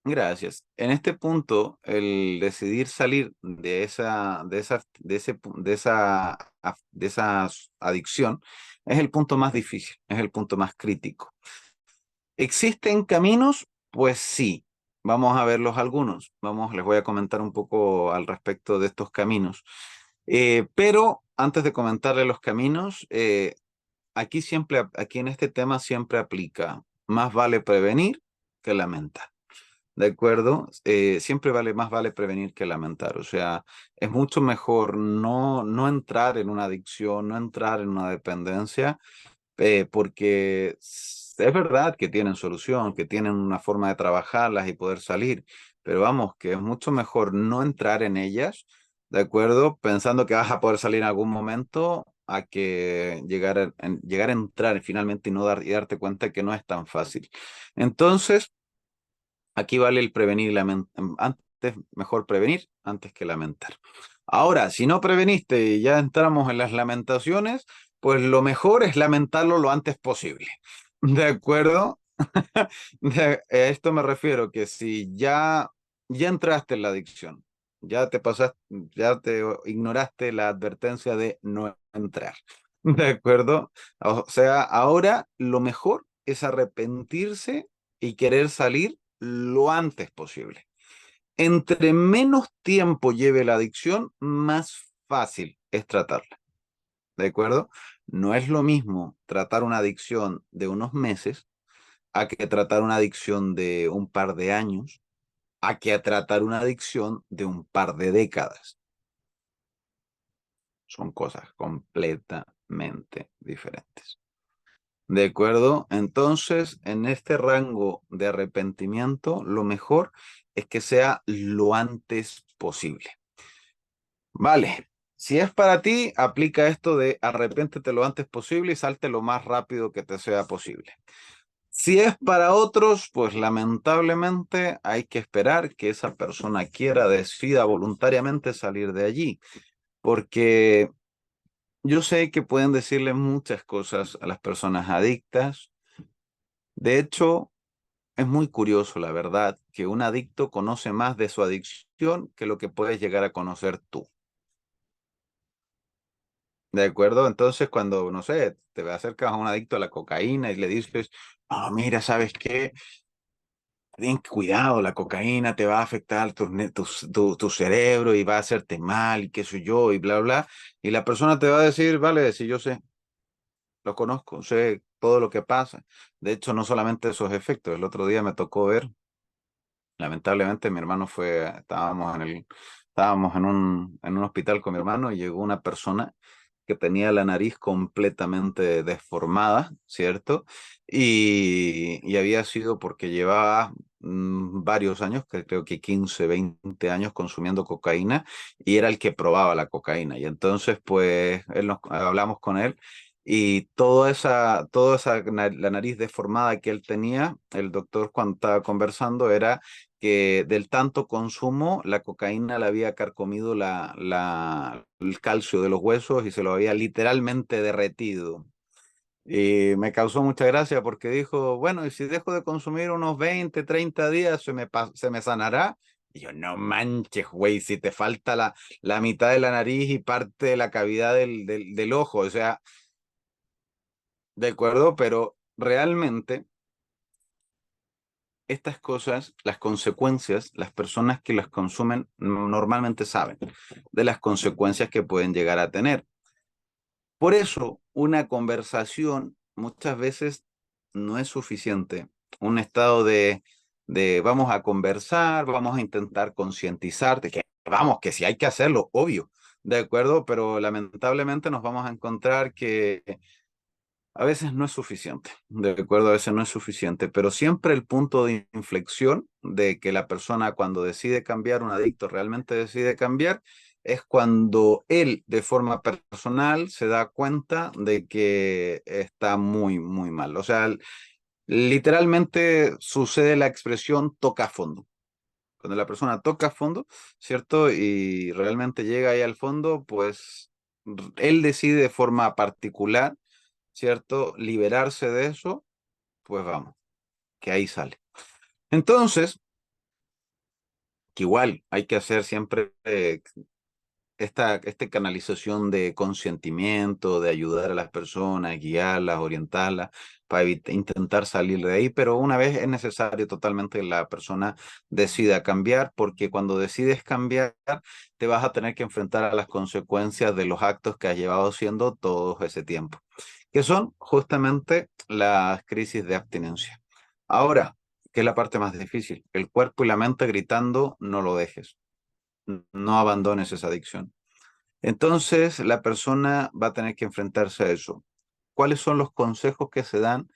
gracias. En este punto, el decidir salir de esa adicción es el punto más difícil, es el punto más crítico. ¿Existen caminos? Pues sí. Vamos a verlos algunos. Les voy a comentar un poco al respecto de estos caminos. Pero antes de comentarle los caminos, aquí en este tema siempre aplica, más vale prevenir que lamentar. ¿De acuerdo? Más vale prevenir que lamentar. O sea, es mucho mejor no entrar en una adicción, no entrar en una dependencia, porque es verdad que tienen solución, que tienen una forma de trabajarlas y poder salir, pero vamos, que es mucho mejor no entrar en ellas, ¿de acuerdo? Pensando que vas a poder salir en algún momento, a que llegar a entrar finalmente y darte cuenta que no es tan fácil. Entonces, aquí vale el prevenir y antes, mejor prevenir antes que lamentar. Ahora, si no preveniste y ya entramos en las lamentaciones, pues lo mejor es lamentarlo lo antes posible. ¿De acuerdo? A esto me refiero que si ya entraste en la adicción, ya te ignoraste la advertencia de no entrar. ¿De acuerdo? O sea, ahora lo mejor es arrepentirse y querer salir lo antes posible. Entre menos tiempo lleve la adicción, más fácil es tratarla. ¿De acuerdo? No es lo mismo tratar una adicción de unos meses a que tratar una adicción de un par de años, a que a tratar una adicción de un par de décadas. Son cosas completamente diferentes. ¿De acuerdo? Entonces, en este rango de arrepentimiento, lo mejor es que sea lo antes posible. Vale, si es para ti, aplica esto de arrepéntete lo antes posible y salte lo más rápido que te sea posible. Si es para otros, pues lamentablemente hay que esperar que esa persona decida voluntariamente salir de allí, porque yo sé que pueden decirle muchas cosas a las personas adictas. De hecho, es muy curioso, la verdad, que un adicto conoce más de su adicción que lo que puedes llegar a conocer tú. ¿De acuerdo? Entonces, cuando, no sé, te acercas a un adicto a la cocaína y le dices, no, mira, ¿sabes qué? Ten cuidado, la cocaína te va a afectar tu cerebro y va a hacerte mal y qué sé yo y bla, bla. Y la persona te va a decir, vale, si yo sé, lo conozco, sé todo lo que pasa. De hecho, no solamente esos efectos. El otro día me tocó ver, lamentablemente, mi hermano estábamos en un hospital con mi hermano y llegó una persona que tenía la nariz completamente deformada, ¿cierto? Y había sido porque llevaba varios años, que creo que 15, 20 años consumiendo cocaína y era el que probaba la cocaína. Y entonces, pues, hablamos con él y la nariz deformada que él tenía, el doctor cuando estaba conversando era que del tanto consumo, la cocaína le había carcomido el calcio de los huesos y se lo había literalmente derretido. Y me causó mucha gracia porque dijo, bueno, y si dejo de consumir unos 20, 30 días, se me sanará. Y yo, no manches, güey, si te falta la mitad de la nariz y parte de la cavidad del ojo, o sea, de acuerdo, pero realmente estas cosas, las consecuencias, las personas que las consumen normalmente saben de las consecuencias que pueden llegar a tener. Por eso, una conversación muchas veces no es suficiente. Un estado de vamos a conversar, vamos a intentar concientizarte, que vamos, que si hay que hacerlo, obvio, de acuerdo, pero lamentablemente nos vamos a encontrar que a veces no es suficiente, de acuerdo, a veces no es suficiente, pero siempre el punto de inflexión de que la persona cuando decide cambiar, un adicto realmente decide cambiar, es cuando él de forma personal se da cuenta de que está muy, muy mal. O sea, Literalmente sucede la expresión toca fondo. Cuando la persona toca fondo, ¿cierto? Y realmente llega ahí al fondo, pues él decide de forma particular, ¿cierto? Liberarse de eso, pues vamos, que ahí sale. Entonces, que igual hay que hacer siempre esta canalización de consentimiento, de ayudar a las personas, guiarlas, orientarlas, para intentar salir de ahí, pero una vez es necesario totalmente que la persona decida cambiar, porque cuando decides cambiar, te vas a tener que enfrentar a las consecuencias de los actos que has llevado haciendo todo ese tiempo, que son justamente las crisis de abstinencia. Ahora, ¿qué es la parte más difícil? El cuerpo y la mente gritando, no lo dejes, no abandones esa adicción. Entonces, la persona va a tener que enfrentarse a eso. ¿Cuáles son los consejos que se dan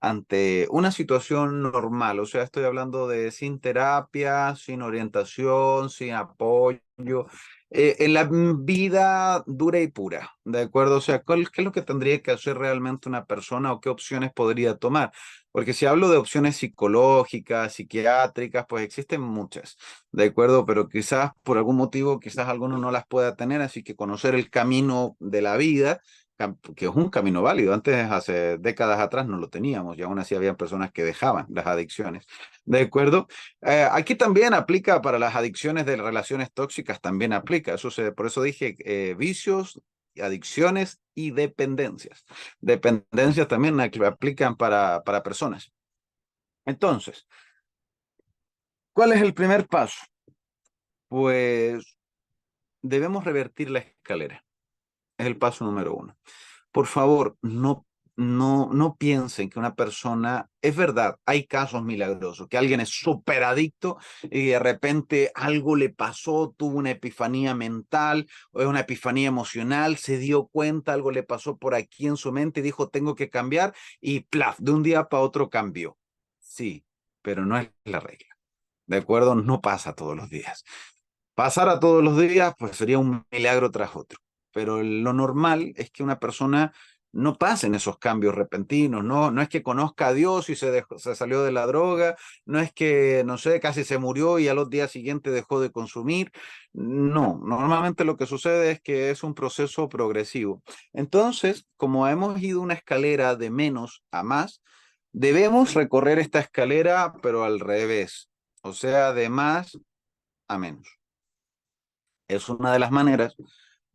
ante una situación normal? O sea, estoy hablando de sin terapia, sin orientación, sin apoyo, en la vida dura y pura, ¿de acuerdo? O sea, ¿qué es lo que tendría que hacer realmente una persona o qué opciones podría tomar? Porque si hablo de opciones psicológicas, psiquiátricas, pues existen muchas, ¿de acuerdo? Pero quizás por algún motivo, quizás alguno no las pueda tener, así que conocer el camino de la vida que es un camino válido. Antes, hace décadas atrás, no lo teníamos y aún así había personas que dejaban las adicciones. ¿De acuerdo? Aquí también aplica para las adicciones de relaciones tóxicas, también aplica. Por eso dije vicios, adicciones y dependencias. Dependencias también aplican para personas. Entonces, ¿cuál es el primer paso? Pues debemos revertir la escalera. Es el paso número uno. Por favor, no piensen que una persona, es verdad, hay casos milagrosos, que alguien es súper adicto y de repente algo le pasó, tuvo una epifanía mental o una epifanía emocional, se dio cuenta, algo le pasó por aquí en su mente y dijo, tengo que cambiar y plaf, de un día para otro cambió. Sí, pero no es la regla. ¿De acuerdo? No pasa todos los días. Pasara todos los días, pues sería un milagro tras otro. Pero lo normal es que una persona no pase en esos cambios repentinos, no es que conozca a Dios y se salió de la droga, no es que, no sé, casi se murió y a los días siguientes dejó de consumir. No, normalmente lo que sucede es que es un proceso progresivo. Entonces, como hemos ido una escalera de menos a más, debemos recorrer esta escalera, pero al revés, o sea, de más a menos. Es una de las maneras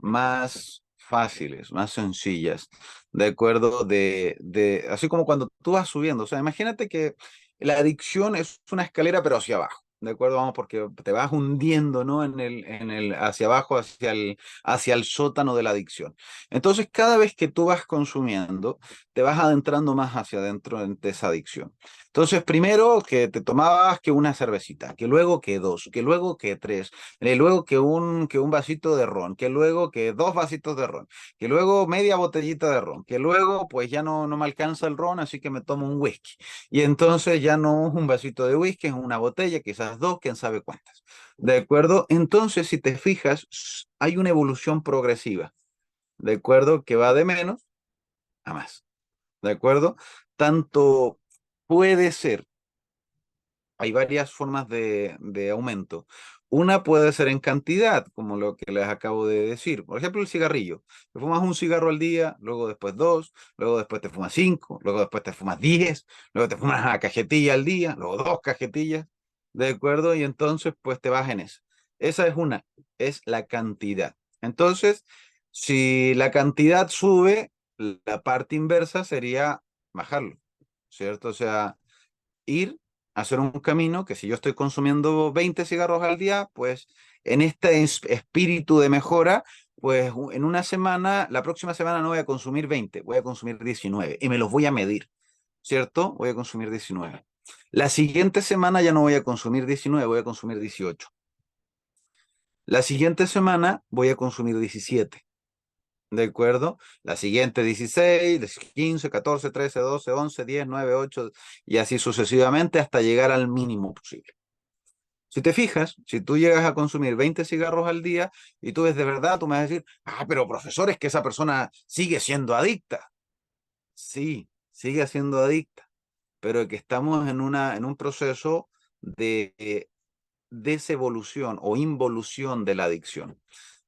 más fáciles, más sencillas, de acuerdo así como cuando tú vas subiendo, o sea, imagínate que la adicción es una escalera pero hacia abajo, de acuerdo, vamos, porque te vas hundiendo, ¿no? Hacia abajo, hacia el sótano de la adicción. Entonces, cada vez que tú vas consumiendo, te vas adentrando más hacia adentro de esa adicción. Entonces, primero que te tomabas que una cervecita, que luego que dos, que luego que tres, luego que un vasito de ron, que luego que dos vasitos de ron, que luego media botellita de ron, que luego pues ya no me alcanza el ron, así que me tomo un whisky. Y entonces ya no es un vasito de whisky, es una botella, quizás dos, quién sabe cuántas. ¿De acuerdo? Entonces, si te fijas, hay una evolución progresiva, ¿de acuerdo? Que va de menos a más, ¿de acuerdo? Tanto puede ser, hay varias formas de aumento. Una puede ser en cantidad, como lo que les acabo de decir. Por ejemplo, el cigarrillo. Te fumas un cigarro al día, luego después dos, luego después te fumas cinco, luego después te fumas 10, luego te fumas una cajetilla al día, luego dos cajetillas, ¿de acuerdo? Y entonces, pues te vas en eso. Esa es una, es la cantidad. Entonces, si la cantidad sube, la parte inversa sería bajarlo, ¿cierto? O sea, ir a hacer un camino que si yo estoy consumiendo 20 cigarros al día, pues en este espíritu de mejora, pues en una semana, la próxima semana no voy a consumir 20, voy a consumir 19 y me los voy a medir, ¿cierto? Voy a consumir 19. La siguiente semana ya no voy a consumir 19, voy a consumir 18. La siguiente semana voy a consumir 17. ¿De acuerdo? La siguiente 16, 15, 14, 13, 12, 11, 10, 9, 8 y así sucesivamente hasta llegar al mínimo posible. Si te fijas, si tú llegas a consumir 20 cigarros al día y tú ves de verdad, tú me vas a decir, pero profesor, es que esa persona sigue siendo adicta. Sí, sigue siendo adicta. pero que estamos en un proceso de desevolución o involución de la adicción.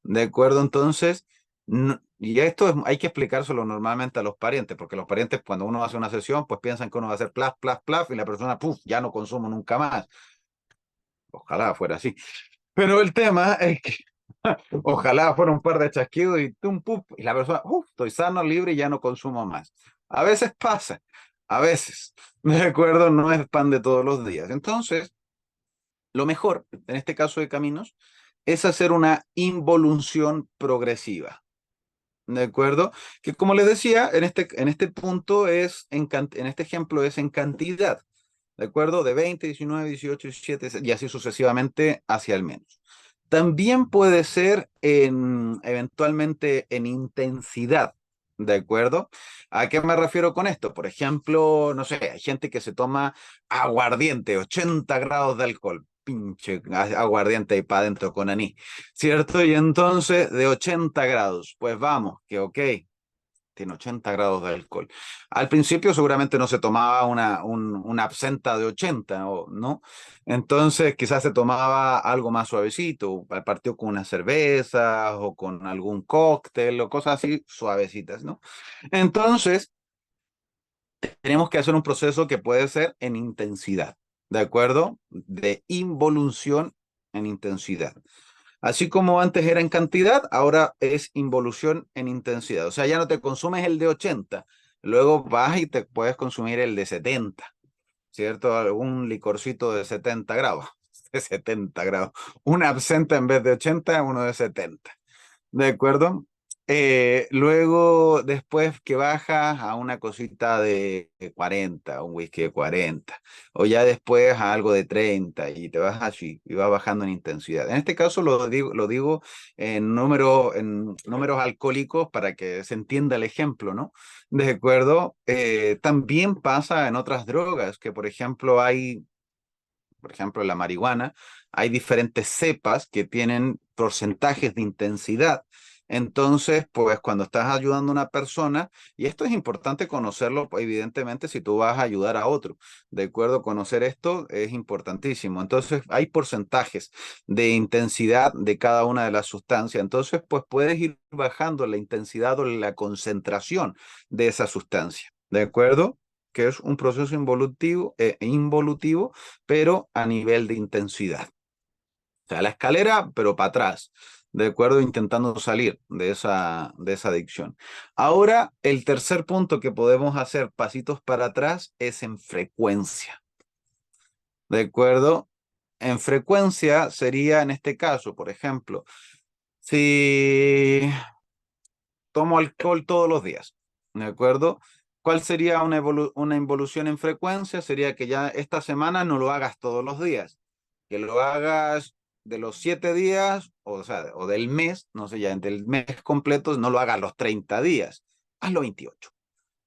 ¿De acuerdo? Entonces, y esto hay que explicárselo normalmente a los parientes, porque los parientes cuando uno hace una sesión, pues piensan que uno va a hacer plaf, plaf, plaf, y la persona, puf, ya no consumo nunca más. Ojalá fuera así. Pero el tema es que ojalá fuera un par de chasquidos y tum, pum, y la persona, estoy sano, libre y ya no consumo más. A veces pasa, a veces, ¿de acuerdo? No es pan de todos los días. Entonces, lo mejor, en este caso de caminos, es hacer una involución progresiva. ¿De acuerdo? Que como les decía, en este punto es, en este ejemplo es en cantidad. ¿De acuerdo? De 20, 19, 18, 17 y así sucesivamente hacia el menos. También puede ser eventualmente en intensidad. ¿De acuerdo? ¿A qué me refiero con esto? Por ejemplo, no sé, hay gente que se toma aguardiente, 80 grados de alcohol, pinche aguardiente ahí para adentro con anís, ¿cierto? Y entonces de 80 grados, pues vamos, que ok, tiene 80 grados de alcohol. Al principio seguramente no se tomaba una absenta de 80, ¿no? Entonces quizás se tomaba algo más suavecito, partió con unas cervezas o con algún cóctel o cosas así suavecitas, ¿no? Entonces tenemos que hacer un proceso que puede ser en intensidad, ¿de acuerdo? De involución en intensidad. Así como antes era en cantidad, ahora es involución en intensidad. O sea, ya no te consumes el de 80, luego vas y te puedes consumir el de 70, ¿cierto? Algún licorcito de 70 grados, de 70 grados. Un absenta en vez de 80, uno de 70. ¿De acuerdo? Luego, después que bajas a una cosita de 40, un whisky de 40, o ya después a algo de 30 y te vas así y va bajando en intensidad. En este caso lo digo en números alcohólicos para que se entienda el ejemplo, ¿no? De acuerdo. También pasa en otras drogas, que por ejemplo, en la marihuana, hay diferentes cepas que tienen porcentajes de intensidad. Entonces, pues cuando estás ayudando a una persona, y esto es importante conocerlo, pues, evidentemente, si tú vas a ayudar a otro, de acuerdo, conocer esto es importantísimo. Entonces, hay porcentajes de intensidad de cada una de las sustancias. Entonces, pues puedes ir bajando la intensidad o la concentración de esa sustancia, ¿de acuerdo? Que es un proceso involutivo, pero a nivel de intensidad. O sea, la escalera, pero para atrás, ¿de acuerdo? Intentando salir de esa adicción. Ahora, el tercer punto que podemos hacer pasitos para atrás es en frecuencia, ¿de acuerdo? En frecuencia sería en este caso, por ejemplo, si tomo alcohol todos los días, ¿de acuerdo? ¿Cuál sería una involución en frecuencia? Sería que ya esta semana no lo hagas todos los días, que lo hagas de los 7 días, o sea, o del mes, no sé, ya del mes completo, no lo hagas los 30 días, hazlo 28,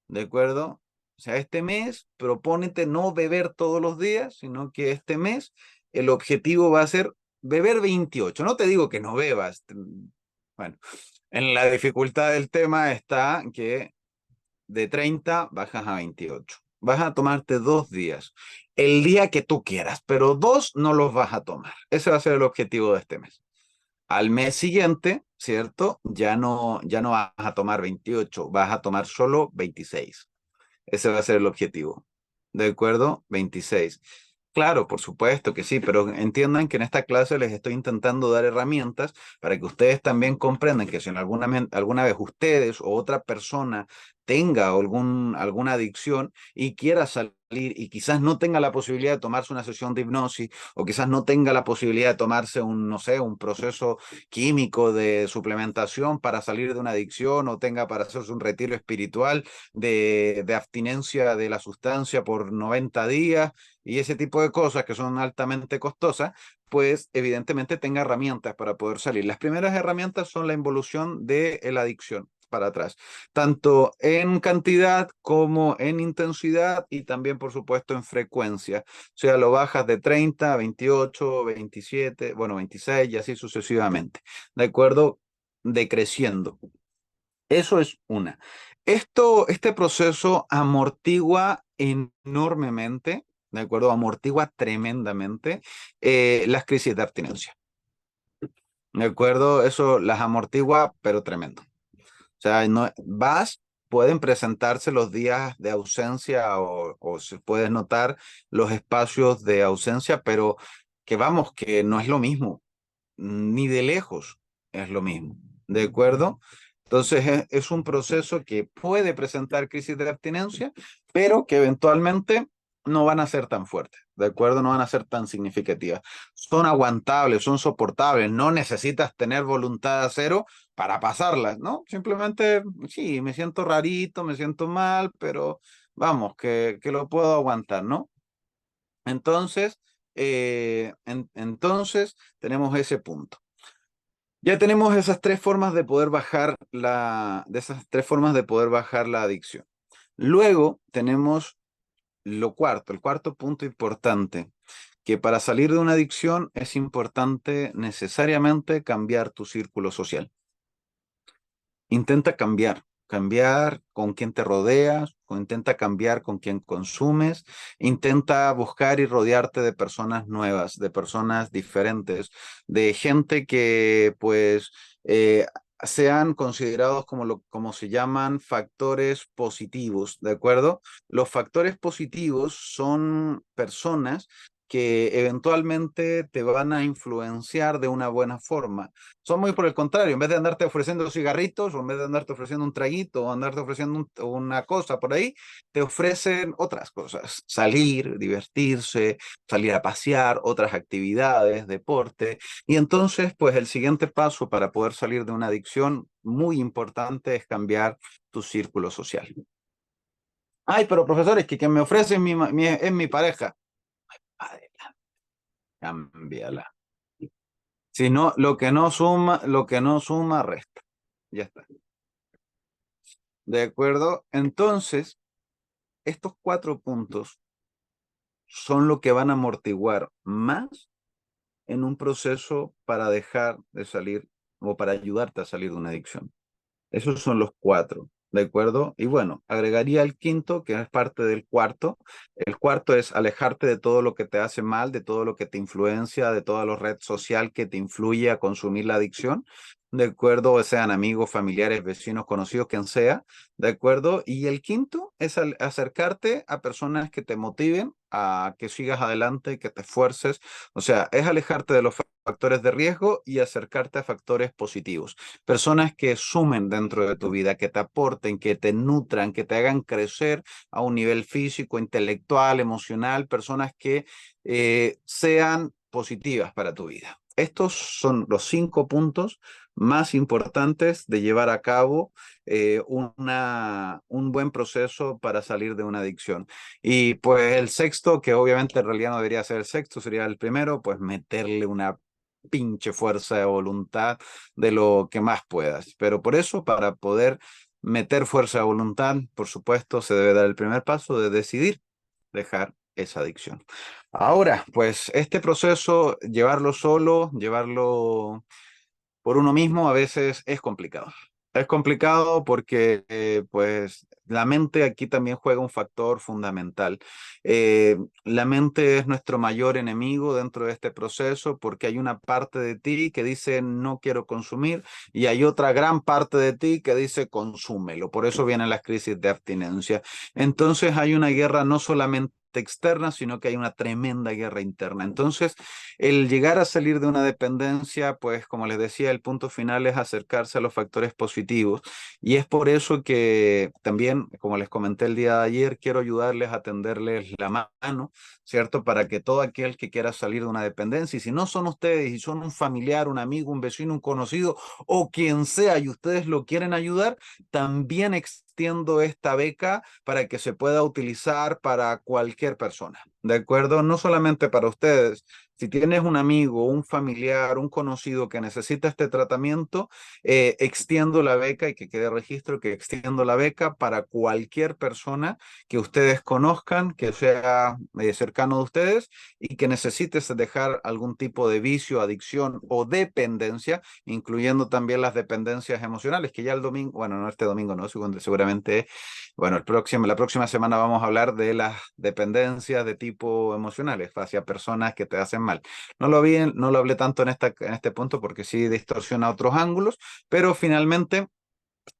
¿de acuerdo? O sea, este mes propónete no beber todos los días, sino que este mes el objetivo va a ser beber 28. No te digo que no bebas, bueno, en la dificultad del tema está que de 30 bajas a 28. Vas a tomarte 2 días, el día que tú quieras, pero dos no los vas a tomar. Ese va a ser el objetivo de este mes. Al mes siguiente, ¿cierto? Ya no vas a tomar 28, vas a tomar solo 26. Ese va a ser el objetivo. ¿De acuerdo? 26. Claro, por supuesto que sí, pero entiendan que en esta clase les estoy intentando dar herramientas para que ustedes también comprendan que si en alguna vez ustedes o otra persona tenga alguna adicción y quiera salir y quizás no tenga la posibilidad de tomarse una sesión de hipnosis o quizás no tenga la posibilidad de tomarse no sé, un proceso químico de suplementación para salir de una adicción o tenga para hacerse un retiro espiritual de abstinencia de la sustancia por 90 días y ese tipo de cosas que son altamente costosas, pues evidentemente tenga herramientas para poder salir. Las primeras herramientas son la involución de la adicción para atrás, tanto en cantidad como en intensidad y también, por supuesto, en frecuencia. O sea, lo bajas de 30 a 28, 27, bueno, 26 y así sucesivamente, ¿de acuerdo? Decreciendo. Eso es una. Este proceso amortigua enormemente, ¿de acuerdo? Amortigua tremendamente las crisis de abstinencia, ¿de acuerdo? Eso las amortigua, pero tremendo. O sea, no, pueden presentarse los días de ausencia o se puedes notar los espacios de ausencia, pero que vamos, que no es lo mismo, ni de lejos es lo mismo, ¿de acuerdo? Entonces es un proceso que puede presentar crisis de abstinencia, pero que eventualmente no van a ser tan fuertes, ¿de acuerdo? No van a ser tan significativas. Son aguantables, son soportables, no necesitas tener voluntad de acero para pasarlas, ¿no? Simplemente, sí, me siento rarito, me siento mal, pero vamos, que lo puedo aguantar, ¿no? Entonces, entonces tenemos ese punto. Ya tenemos esas tres formas de poder bajar de esas tres formas de poder bajar la adicción. Luego tenemos el cuarto punto importante, que para salir de una adicción es importante necesariamente cambiar tu círculo social. Intenta cambiar con quién te rodeas, o intenta cambiar con quién consumes, intenta buscar y rodearte de personas nuevas, de personas diferentes, de gente que pues eh, sean considerados como se llaman factores positivos, ¿de acuerdo? Los factores positivos son personas que eventualmente te van a influenciar de una buena forma. Son muy por el contrario, en vez de andarte ofreciendo cigarritos, o en vez de andarte ofreciendo un traguito, o andarte ofreciendo una cosa por ahí, te ofrecen otras cosas. Salir, divertirse, salir a pasear, otras actividades, deporte. Y entonces, pues el siguiente paso para poder salir de una adicción muy importante es cambiar tu círculo social. Ay, pero profesores, que quien me ofrece es mi pareja. Adelante, cámbiala. Si no, lo que no suma, resta. Ya está. ¿De acuerdo? Entonces, estos cuatro puntos son lo que van a amortiguar más en un proceso para dejar de salir o para ayudarte a salir de una adicción. Esos son los cuatro, ¿de acuerdo? Y bueno, agregaría el quinto, que es parte del cuarto. El cuarto es alejarte de todo lo que te hace mal, de todo lo que te influencia, de toda la red social que te influye a consumir la adicción, ¿de acuerdo? Sean amigos, familiares, vecinos, conocidos, quien sea, ¿de acuerdo? Y el quinto es acercarte a personas que te motiven a que sigas adelante, que te esfuerces. O sea, es alejarte de los factores de riesgo y acercarte a factores positivos. Personas que sumen dentro de tu vida, que te aporten, que te nutran, que te hagan crecer a un nivel físico, intelectual, emocional, personas que sean positivas para tu vida. Estos son los 5 puntos más importantes de llevar a cabo un buen proceso para salir de una adicción. Y pues el sexto, que obviamente en realidad no debería ser el sexto, sería el primero, pues meterle una pinche fuerza de voluntad de lo que más puedas. Pero por eso, para poder meter fuerza de voluntad, por supuesto, se debe dar el primer paso de decidir dejar esa adicción. Ahora, pues este proceso, llevarlo solo, llevarlo por uno mismo a veces es complicado. Es complicado porque pues la mente aquí también juega un factor fundamental. La mente es nuestro mayor enemigo dentro de este proceso porque hay una parte de ti que dice no quiero consumir y hay otra gran parte de ti que dice consúmelo. Por eso vienen las crisis de abstinencia. Entonces hay una guerra no solamente externa, sino que hay una tremenda guerra interna. Entonces, el llegar a salir de una dependencia, pues como les decía, el punto final es acercarse a los factores positivos. Y es por eso que también, como les comenté el día de ayer, quiero ayudarles a tenderles la mano, ¿cierto? Para que todo aquel que quiera salir de una dependencia, y si no son ustedes, y son un familiar, un amigo, un vecino, un conocido, o quien sea, y ustedes lo quieren ayudar, también extiendo esta beca para que se pueda utilizar para cualquier persona, ¿de acuerdo? No solamente para ustedes, Si tienes un amigo, un familiar, un conocido que necesita este tratamiento, extiendo la beca y que quede registro que extiendo la beca para cualquier persona que ustedes conozcan, que sea cercano de ustedes y que necesite dejar algún tipo de vicio, adicción o dependencia, incluyendo también las dependencias emocionales, que ya el domingo, bueno, no este domingo, no, seguramente, bueno, la próxima semana vamos a hablar de las dependencias de tipo emocionales hacia personas que te hacen mal. No lo hablé tanto en este punto porque sí distorsiona otros ángulos, pero finalmente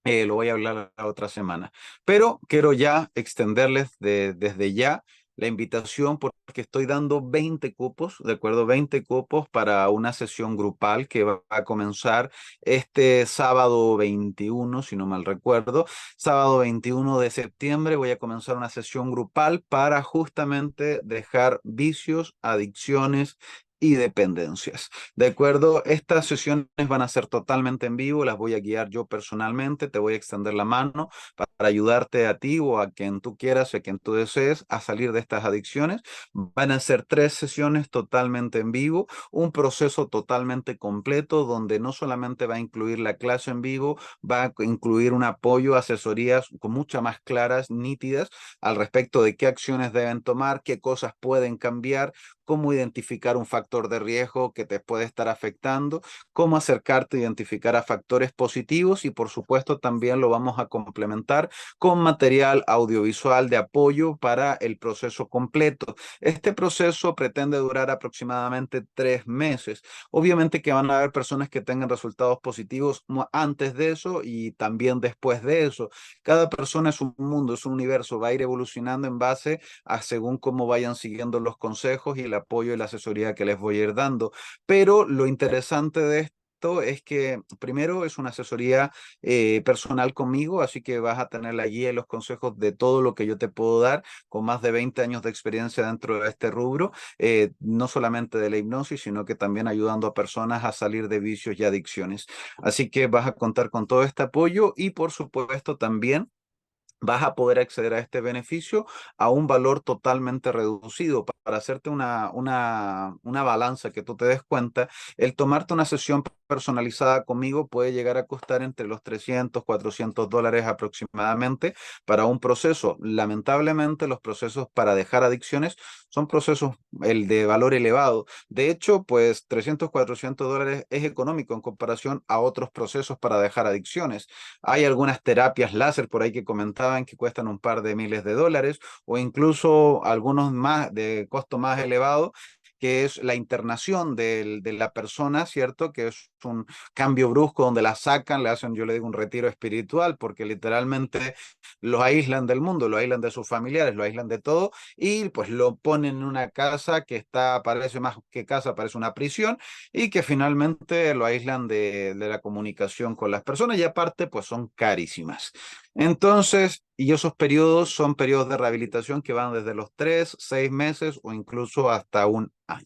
lo voy a hablar la otra semana. Pero quiero ya extenderles desde ya la invitación porque estoy dando 20 cupos, ¿de acuerdo? 20 cupos para una sesión grupal que va a comenzar este sábado 21, si no mal recuerdo. Sábado 21 de septiembre voy a comenzar una sesión grupal para justamente dejar vicios, adicciones y dependencias. De acuerdo, estas sesiones van a ser totalmente en vivo, las voy a guiar yo personalmente, te voy a extender la mano para ayudarte a ti o a quien tú quieras o a quien tú desees a salir de estas adicciones. Van a ser 3 sesiones totalmente en vivo, un proceso totalmente completo donde no solamente va a incluir la clase en vivo, va a incluir un apoyo, asesorías con muchas más claras, nítidas al respecto de qué acciones deben tomar, qué cosas pueden cambiar, cómo identificar un factor de riesgo que te puede estar afectando, cómo acercarte a identificar a factores positivos y por supuesto también lo vamos a complementar con material audiovisual de apoyo para el proceso completo. Este proceso pretende durar aproximadamente 3 meses. Obviamente que van a haber personas que tengan resultados positivos antes de eso y también después de eso. Cada persona es un mundo, es un universo, va a ir evolucionando en base a según cómo vayan siguiendo los consejos y el apoyo y la asesoría que les voy a ir dando. Pero lo interesante de esto es que primero es una asesoría personal conmigo, así que vas a tener la guía y los consejos de todo lo que yo te puedo dar con más de 20 años de experiencia dentro de este rubro, no solamente de la hipnosis, sino que también ayudando a personas a salir de vicios y adicciones. Así que vas a contar con todo este apoyo y por supuesto también vas a poder acceder a este beneficio a un valor totalmente reducido. Para hacerte una balanza que tú te des cuenta, el tomarte una sesión personalizada conmigo puede llegar a costar entre los 300, $400 aproximadamente para un proceso. Lamentablemente, los procesos para dejar adicciones son procesos el de valor elevado. De hecho, pues 300, $400 es económico en comparación a otros procesos para dejar adicciones. Hay algunas terapias láser por ahí que comentaban que cuestan un par de miles de dólares o incluso algunos más de costo más elevado, que es la internación de la persona, ¿cierto? Que es un cambio brusco donde la sacan, le hacen, yo le digo, un retiro espiritual, porque literalmente los aíslan del mundo, lo aíslan de sus familiares, lo aíslan de todo, y pues lo ponen en una casa que está, parece más que casa, parece una prisión, y que finalmente lo aíslan de la comunicación con las personas y aparte pues son carísimas. Entonces, y esos periodos son periodos de rehabilitación que van desde los 3, 6 meses o incluso hasta un año.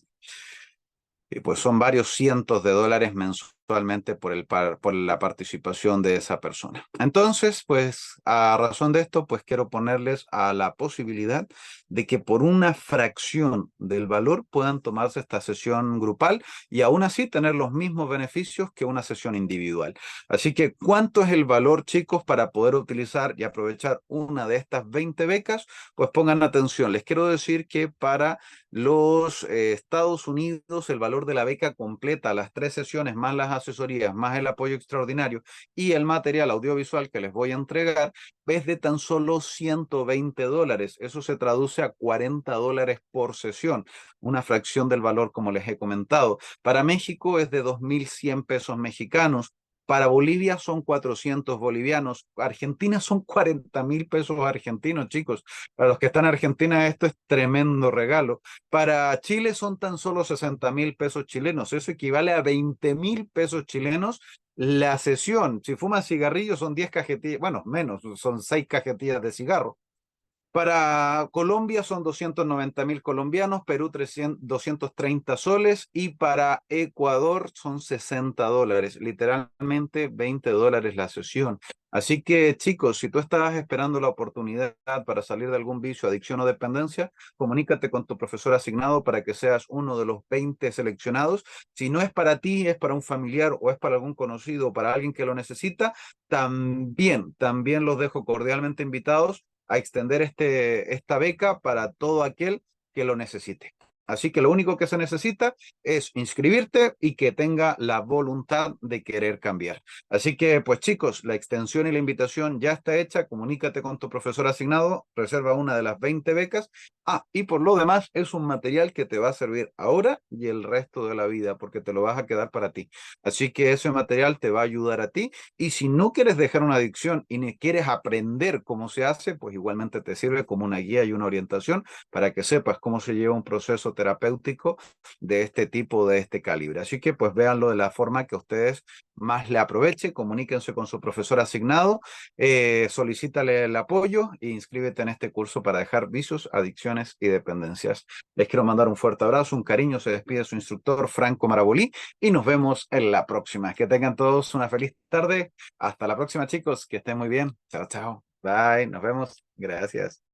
Y pues son varios cientos de dólares mensualmente por la participación de esa persona. Entonces, pues a razón de esto, pues quiero ponerles a la posibilidad de que por una fracción del valor puedan tomarse esta sesión grupal y aún así tener los mismos beneficios que una sesión individual. Así que, ¿cuánto es el valor, chicos, para poder utilizar y aprovechar una de estas 20 becas? Pues pongan atención. Les quiero decir que para los Estados Unidos, el valor de la beca completa, las 3 sesiones, más las asesorías, más el apoyo extraordinario y el material audiovisual que les voy a entregar, es de tan solo $120. Eso se traduce a $40 por sesión, una fracción del valor como les he comentado. Para México es de 2.100 pesos mexicanos. Para Bolivia son 400 bolivianos. Argentina son 40.000 pesos argentinos, chicos. Para los que están en Argentina, esto es tremendo regalo. Para Chile son tan solo 60.000 pesos chilenos. Eso equivale a 20.000 pesos chilenos la sesión. Si fumas cigarrillos son 10 cajetillas, bueno, menos, son 6 cajetillas de cigarro. Para Colombia son 290.000 colombianos, Perú 300 230 soles y para Ecuador son $60, literalmente $20 la sesión. Así que chicos, si tú estabas esperando la oportunidad para salir de algún vicio, adicción o dependencia, comunícate con tu profesor asignado para que seas uno de los 20 seleccionados. Si no es para ti, es para un familiar o es para algún conocido o para alguien que lo necesita, también los dejo cordialmente invitados a extender esta beca para todo aquel que lo necesite. Así que lo único que se necesita es inscribirte y que tenga la voluntad de querer cambiar. Así que, pues chicos, la extensión y la invitación ya está hecha. Comunícate con tu profesor asignado, reserva una de las 20 becas. Y por lo demás, es un material que te va a servir ahora y el resto de la vida, porque te lo vas a quedar para ti. Así que ese material te va a ayudar a ti y si no quieres dejar una adicción y ni quieres aprender cómo se hace, pues igualmente te sirve como una guía y una orientación para que sepas cómo se lleva un proceso terapéutico de este tipo, de este calibre. Así que pues véanlo de la forma que ustedes más le aprovechen, comuníquense con su profesor asignado, solicítale el apoyo e inscríbete en este curso para dejar vicios, adicciones y dependencias. Les quiero mandar un fuerte abrazo, un cariño, se despide su instructor Franco Marabolí y nos vemos en la próxima. Que tengan todos una feliz tarde. Hasta la próxima, chicos. Que estén muy bien. Chao, chao. Bye. Nos vemos. Gracias.